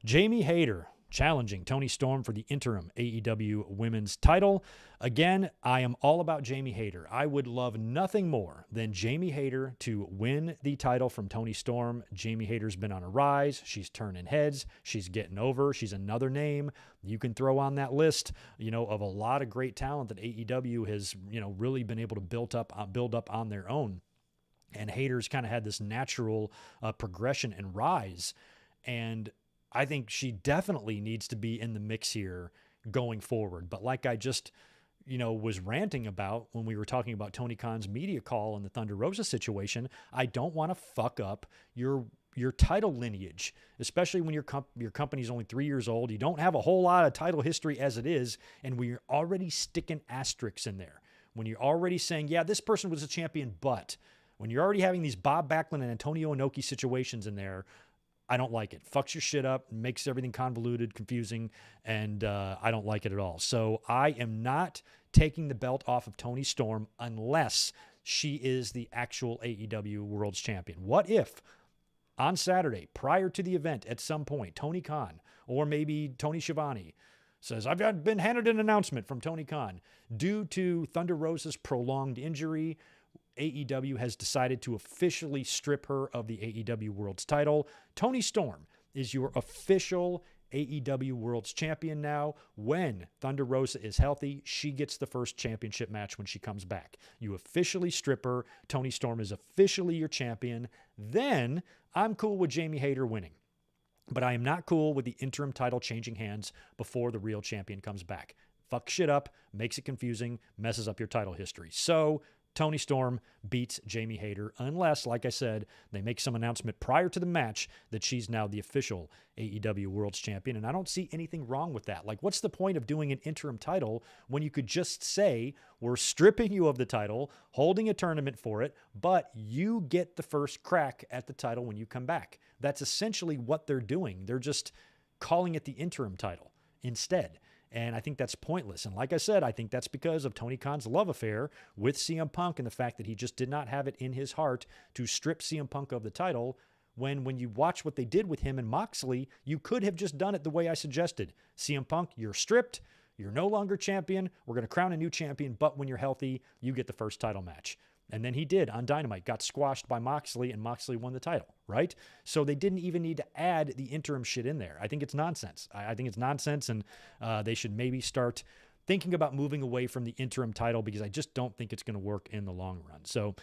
Jamie Hayter challenging Toni Storm for the interim AEW women's title. Again, I am all about Jamie Hayter. I would love nothing more than Jamie Hayter to win the title from Toni Storm. Jamie Hayter's been on a rise. She's turning heads. She's getting over. She's another name you can throw on that list, of a lot of great talent that AEW has, really been able to build up on their own. And Hayter's kind of had this natural progression and rise. And I think she definitely needs to be in the mix here going forward. But like I just, was ranting about when we were talking about Tony Khan's media call and the Thunder Rosa situation, I don't want to fuck up your title lineage, especially when your company's only 3 years old. You don't have a whole lot of title history as it is, and we're already sticking asterisks in there. When you're already saying, yeah, this person was a champion, but when you're already having these Bob Backlund and Antonio Inoki situations in there, I don't like it. Fucks your shit up, makes everything convoluted, confusing, and I don't like it at all. So I am not taking the belt off of Toni Storm unless she is the actual AEW World's Champion. What if on Saturday, prior to the event, at some point, Tony Khan or maybe Tony Schiavone says, I've been handed an announcement from Tony Khan. Due to Thunder Rosa's prolonged injury, AEW has decided to officially strip her of the AEW World's title. Toni Storm is your official AEW World's Champion now. When Thunder Rosa is healthy, she gets the first championship match when she comes back. You officially strip her. Toni Storm is officially your champion. Then I'm cool with Jamie Hayter winning. But I am not cool with the interim title changing hands before the real champion comes back. Fuck shit up, makes it confusing, messes up your title history. So Toni Storm beats Jamie Hayter unless, like I said, they make some announcement prior to the match that she's now the official AEW World's Champion. And I don't see anything wrong with that. Like, what's the point of doing an interim title when you could just say, we're stripping you of the title, holding a tournament for it, but you get the first crack at the title when you come back? That's essentially what they're doing. They're just calling it the interim title instead. And I think that's pointless. And like I said, I think that's because of Tony Khan's love affair with CM Punk and the fact that he just did not have it in his heart to strip CM Punk of the title. When you watch what they did with him and Moxley, you could have just done it the way I suggested. CM Punk, you're stripped. You're no longer champion. We're going to crown a new champion. But when you're healthy, you get the first title match. And then he did on Dynamite, got squashed by Moxley, and Moxley won the title, right? So they didn't even need to add the interim shit in there. I think it's nonsense. I think it's nonsense, and they should maybe start thinking about moving away from the interim title because I just don't think it's going to work in the long run. So,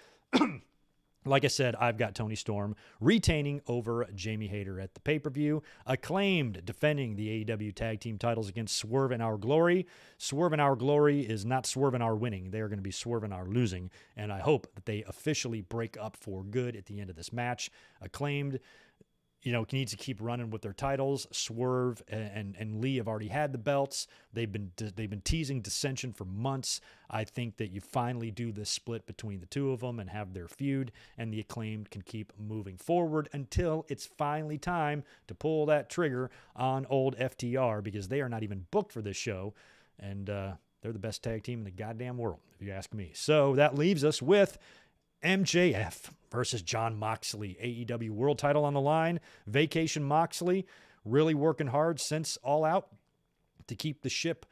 like I said, I've got Toni Storm retaining over Jamie Hayter at the pay-per-view. Acclaimed defending the AEW Tag Team titles against Swerve and Our Glory. Swerve and Our Glory is not Swerve and Our winning. They are going to be Swerve and Our losing. And I hope that they officially break up for good at the end of this match. Acclaimed, needs to keep running with their titles. Swerve and Lee have already had the belts. They've been teasing dissension for months. I think that you finally do this split between the two of them and have their feud, and the Acclaimed can keep moving forward until it's finally time to pull that trigger on old FTR, because they are not even booked for this show, and they're the best tag team in the goddamn world, if you ask me. So that leaves us with MJF versus Jon Moxley. AEW World title on the line. Vacation Moxley really working hard since All Out to keep the ship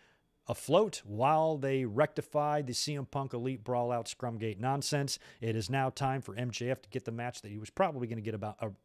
afloat while they rectify the CM Punk Elite Brawl Out Scrumgate nonsense. It is now time for MJF to get the match that he was probably going to get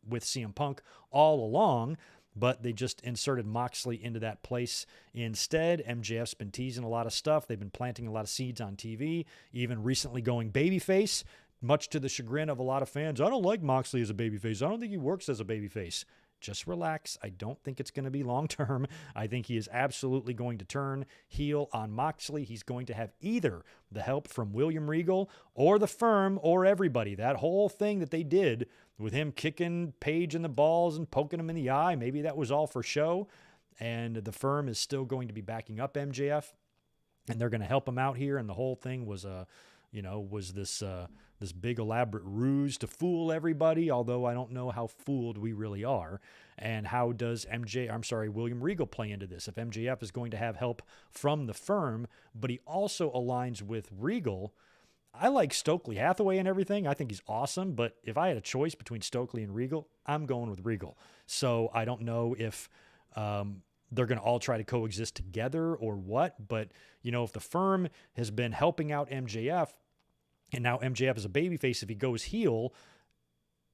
with CM Punk all along, but they just inserted Moxley into that place instead. MJF's been teasing a lot of stuff. They've been planting a lot of seeds on TV, even recently going babyface, much to the chagrin of a lot of fans. I don't like Moxley as a babyface. I don't think he works as a babyface. Just relax. I don't think it's going to be long-term. I think he is absolutely going to turn heel on Moxley. He's going to have either the help from William Regal or the Firm or everybody. That whole thing that they did with him kicking Paige in the balls and poking him in the eye, maybe that was all for show. And the Firm is still going to be backing up MJF, and they're going to help him out here. And the whole thing was this big elaborate ruse to fool everybody, although I don't know how fooled we really are. And how does William Regal play into this? If MJF is going to have help from the Firm, but he also aligns with Regal. I like Stokely Hathaway and everything. I think he's awesome, but if I had a choice between Stokely and Regal, I'm going with Regal. So I don't know if they're going to all try to coexist together or what. But, if the firm has been helping out MJF and now MJF is a babyface, if he goes heel,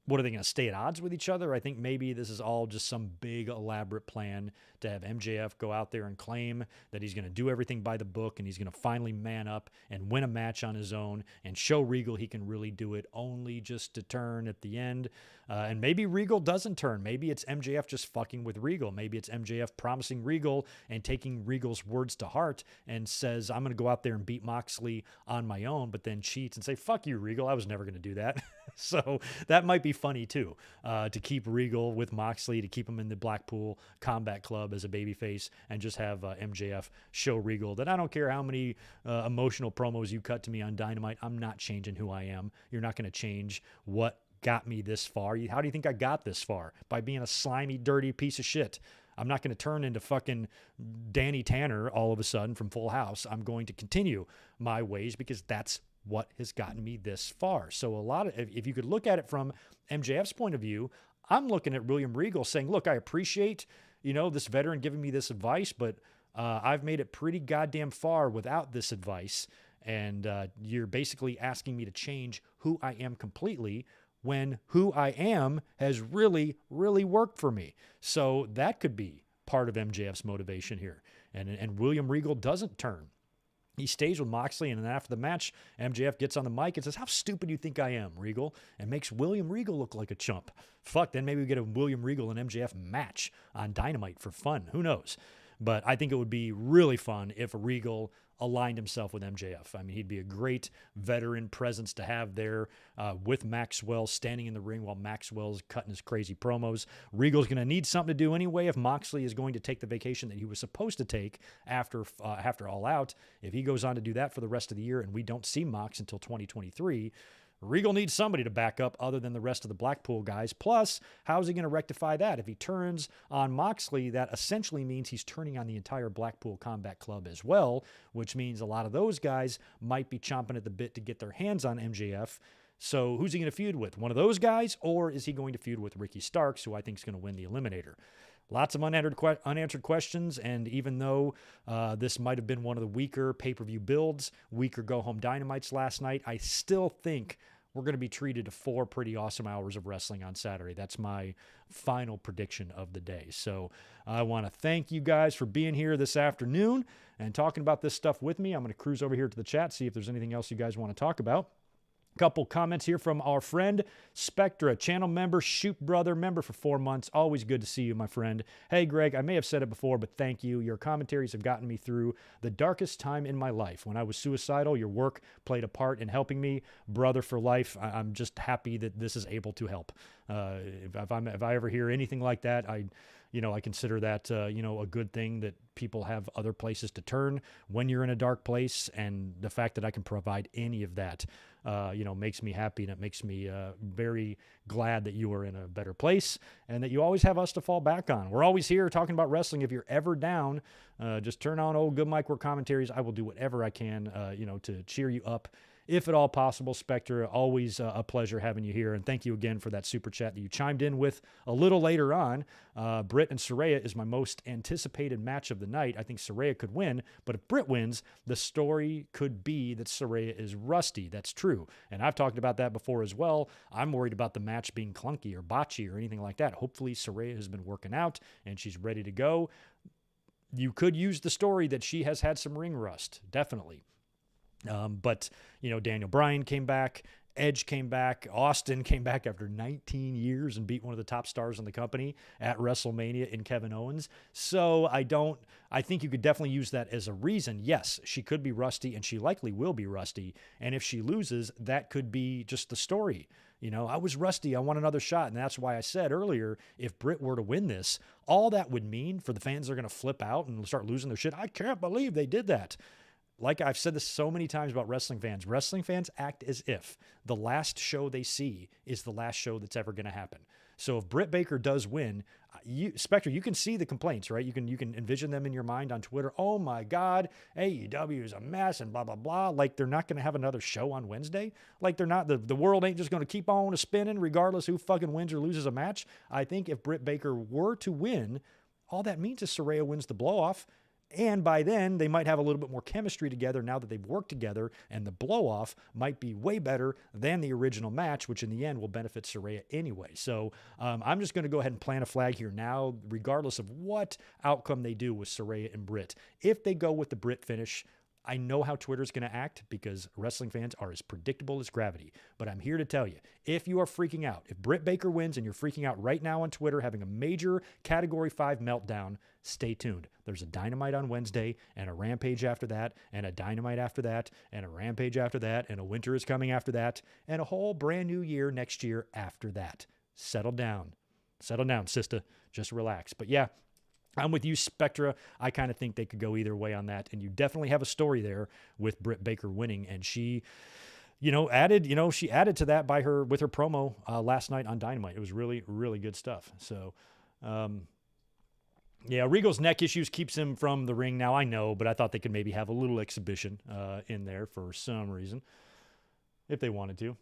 what are they going to stay at odds with each other? I think maybe this is all just some big elaborate plan to have MJF go out there and claim that he's going to do everything by the book and he's going to finally man up and win a match on his own and show Regal he can really do it, only just to turn at the end. And maybe Regal doesn't turn. Maybe it's MJF just fucking with Regal. Maybe it's MJF promising Regal and taking Regal's words to heart and says, I'm going to go out there and beat Moxley on my own, but then cheats and say, fuck you, Regal. I was never going to do that. So that might be funny too, to keep Regal with Moxley, to keep him in the Blackpool Combat Club as a babyface, and just have MJF show Regal that I don't care how many emotional promos you cut to me on Dynamite, I'm not changing who I am. You're not going to change what got me this far. How do you think I got this far? By being a slimy, dirty piece of shit. I'm not going to turn into fucking Danny Tanner all of a sudden from Full House. I'm going to continue my ways because that's what has gotten me this far. So if you could look at it from MJF's point of view, I'm looking at William Regal saying, look, I appreciate, this veteran giving me this advice, but I've made it pretty goddamn far without this advice. And you're basically asking me to change who I am completely when who I am has really, really worked for me. So that could be part of MJF's motivation here. And William Regal doesn't turn. He stays with Moxley, and then after the match, MJF gets on the mic and says, how stupid do you think I am, Regal? And makes William Regal look like a chump. Fuck, then maybe we get a William Regal and MJF match on Dynamite for fun. Who knows? But I think it would be really fun if Regal aligned himself with MJF. I mean, he'd be a great veteran presence to have there with Maxwell standing in the ring while Maxwell's cutting his crazy promos. Regal's going to need something to do anyway if Moxley is going to take the vacation that he was supposed to take after All Out. If he goes on to do that for the rest of the year and we don't see Mox until 2023, Regal needs somebody to back up other than the rest of the Blackpool guys. Plus, how's he going to rectify that? If he turns on Moxley, that essentially means he's turning on the entire Blackpool Combat Club as well, which means a lot of those guys might be chomping at the bit to get their hands on MJF. So who's he going to feud with? One of those guys, or is he going to feud with Ricky Starks, who I think is going to win the Eliminator? Lots of unanswered questions, and even though this might have been one of the weaker pay-per-view builds, weaker go-home Dynamites last night, I still think we're going to be treated to 4 pretty awesome hours of wrestling on Saturday. That's my final prediction of the day. So I want to thank you guys for being here this afternoon and talking about this stuff with me. I'm going to cruise over here to the chat, see if there's anything else you guys want to talk about. Couple comments here from our friend Spectra, channel member, Shoot Brother, member for 4 months. Always good to see you, my friend. Hey, Greg, I may have said it before, but thank you. Your commentaries have gotten me through the darkest time in my life. When I was suicidal, your work played a part in helping me. Brother for life. I'm just happy that this is able to help. If I ever hear anything like that, I consider that, a good thing that people have other places to turn when you're in a dark place. And the fact that I can provide any of that, makes me happy, and it makes me very glad that you are in a better place and that you always have us to fall back on. We're always here talking about wrestling. If you're ever down, just turn on old Good Mike Work commentaries. I will do whatever I can, to cheer you up, if at all possible. Spectre, always a pleasure having you here. And thank you again for that super chat that you chimed in with a little later on. Britt and Saraya is my most anticipated match of the night. I think Saraya could win, but if Britt wins, the story could be that Saraya is rusty. That's true. And I've talked about that before as well. I'm worried about the match being clunky or botchy or anything like that. Hopefully Saraya has been working out and she's ready to go. You could use the story that she has had some ring rust, definitely. But Daniel Bryan came back, Edge came back, Austin came back after 19 years and beat one of the top stars in the company at WrestleMania in Kevin Owens. So I think you could definitely use that as a reason. Yes, she could be rusty, and she likely will be rusty. And if she loses, that could be just the story. I was rusty. I want another shot. And that's why I said earlier, if Britt were to win this, all that would mean for the fans, they're going to flip out and start losing their shit. I can't believe they did that. Like I've said this so many times about wrestling fans act as if the last show they see is the last show that's ever going to happen. So if Britt Baker does win, Spectre, you can see the complaints, right? You can envision them in your mind on Twitter. Oh my God, AEW is a mess and blah, blah, blah. Like they're not going to have another show on Wednesday. Like they're not, the world ain't just going to keep on spinning regardless who fucking wins or loses a match. I think if Britt Baker were to win, all that means is Saraya wins the blow-off. And by then, they might have a little bit more chemistry together now that they've worked together, and the blow-off might be way better than the original match, which in the end will benefit Saraya anyway. So I'm just going to go ahead and plant a flag here now, regardless of what outcome they do with Saraya and Britt. If they go with the Britt finish, I know how Twitter's going to act because wrestling fans are as predictable as gravity. But I'm here to tell you, if you are freaking out, if Britt Baker wins and you're freaking out right now on Twitter, having a major Category 5 meltdown, stay tuned. There's a Dynamite on Wednesday and a Rampage after that and a Dynamite after that and a Rampage after that and a Winter is coming after that and a whole brand new year next year after that. Settle down. Settle down, sister. Just relax. But yeah, I'm with you, Spectra. I kind of think they could go either way on that. And you definitely have a story there with Britt Baker winning. And she, added to that with her promo last night on Dynamite. It was really, really good stuff. So, yeah, Regal's neck issues keeps him from the ring now. I know, but I thought they could maybe have a little exhibition in there for some reason if they wanted to.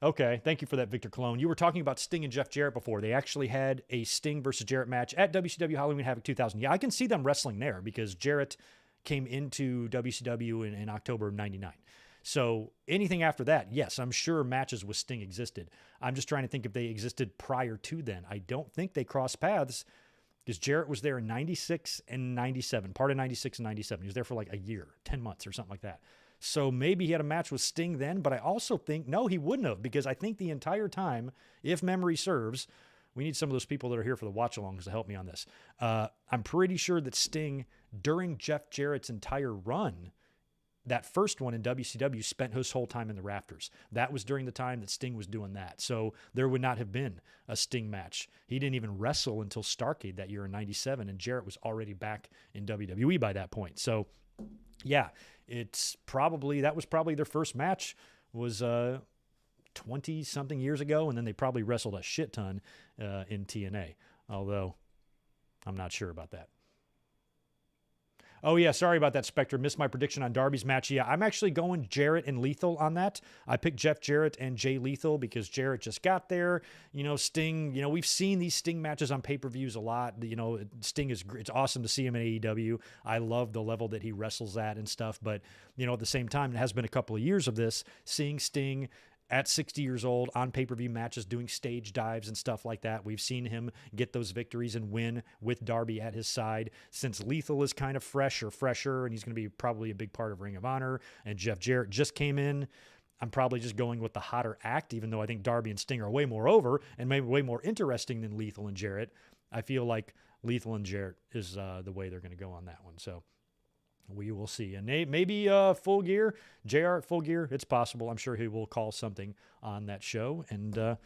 Okay, thank you for that, Victor Colon. You were talking about Sting and Jeff Jarrett before. They actually had a Sting versus Jarrett match at WCW Halloween Havoc 2000. Yeah, I can see them wrestling there because Jarrett came into WCW in October of 99. So anything after that, yes, I'm sure matches with Sting existed. I'm just trying to think if they existed prior to then. I don't think they crossed paths because Jarrett was there in 96 and 97, part of 96 and 97. He was there for like a year, 10 months or something like that. So maybe he had a match with Sting then, but I also think, no, he wouldn't have, because I think the entire time, if memory serves, we need some of those people that are here for the watch-alongs to help me on this. I'm pretty sure that Sting, during Jeff Jarrett's entire run, that first one in WCW, spent his whole time in the rafters. That was during the time that Sting was doing that. So there would not have been a Sting match. He didn't even wrestle until Starrcade that year in 97, and Jarrett was already back in WWE by that point. So, yeah, that was probably their first match was 20-something years ago, and then they probably wrestled a shit ton in TNA, although I'm not sure about that. Oh, yeah, sorry about that, Spectre. Missed my prediction on Darby's match. Yeah, I'm actually going Jarrett and Lethal on that. I picked Jeff Jarrett and Jay Lethal because Jarrett just got there. Sting, we've seen these Sting matches on pay-per-views a lot. Sting is great. It's awesome to see him in AEW. I love the level that he wrestles at and stuff. But, at the same time, it has been a couple of years of this, seeing Sting at 60 years old on pay-per-view matches, doing stage dives and stuff like that. We've seen him get those victories and win with Darby at his side. Since Lethal is kind of fresher, and he's going to be probably a big part of Ring of Honor, and Jeff Jarrett just came in, I'm probably just going with the hotter act, even though I think Darby and Sting are way more over and maybe way more interesting than Lethal and Jarrett. I feel like Lethal and Jarrett is the way they're going to go on that one. So we will see. And maybe Full Gear, JR at Full Gear, it's possible. I'm sure he will call something on that show, and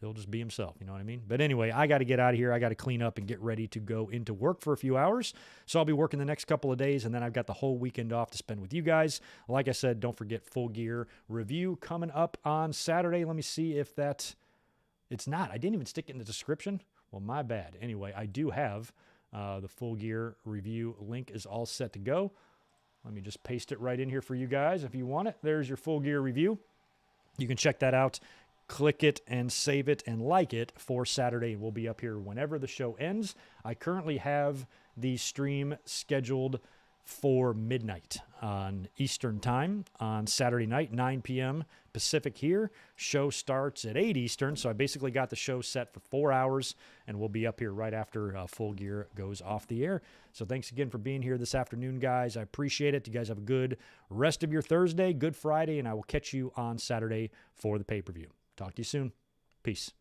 he'll just be himself, you know what I mean? But anyway, I got to get out of here. I got to clean up and get ready to go into work for a few hours. So I'll be working the next couple of days, and then I've got the whole weekend off to spend with you guys. Like I said, don't forget Full Gear review coming up on Saturday. Let me see if it's not. I didn't even stick it in the description. Well, my bad. Anyway, I do have the Full Gear review link is all set to go. Let me just paste it right in here for you guys if you want it. There's your Full Gear review. You can check that out. Click it and save it and like it for Saturday. We'll be up here whenever the show ends. I currently have the stream scheduled for midnight on Eastern time on Saturday night, 9 p.m. Pacific here. Show starts at 8 Eastern, so I basically got the show set for 4 hours, and we'll be up here right after Full Gear goes off the air. So thanks again for being here this afternoon, guys. I appreciate it. You guys have a good rest of your Thursday, good Friday, and I will catch you on Saturday for the pay-per-view. Talk to you soon. Peace.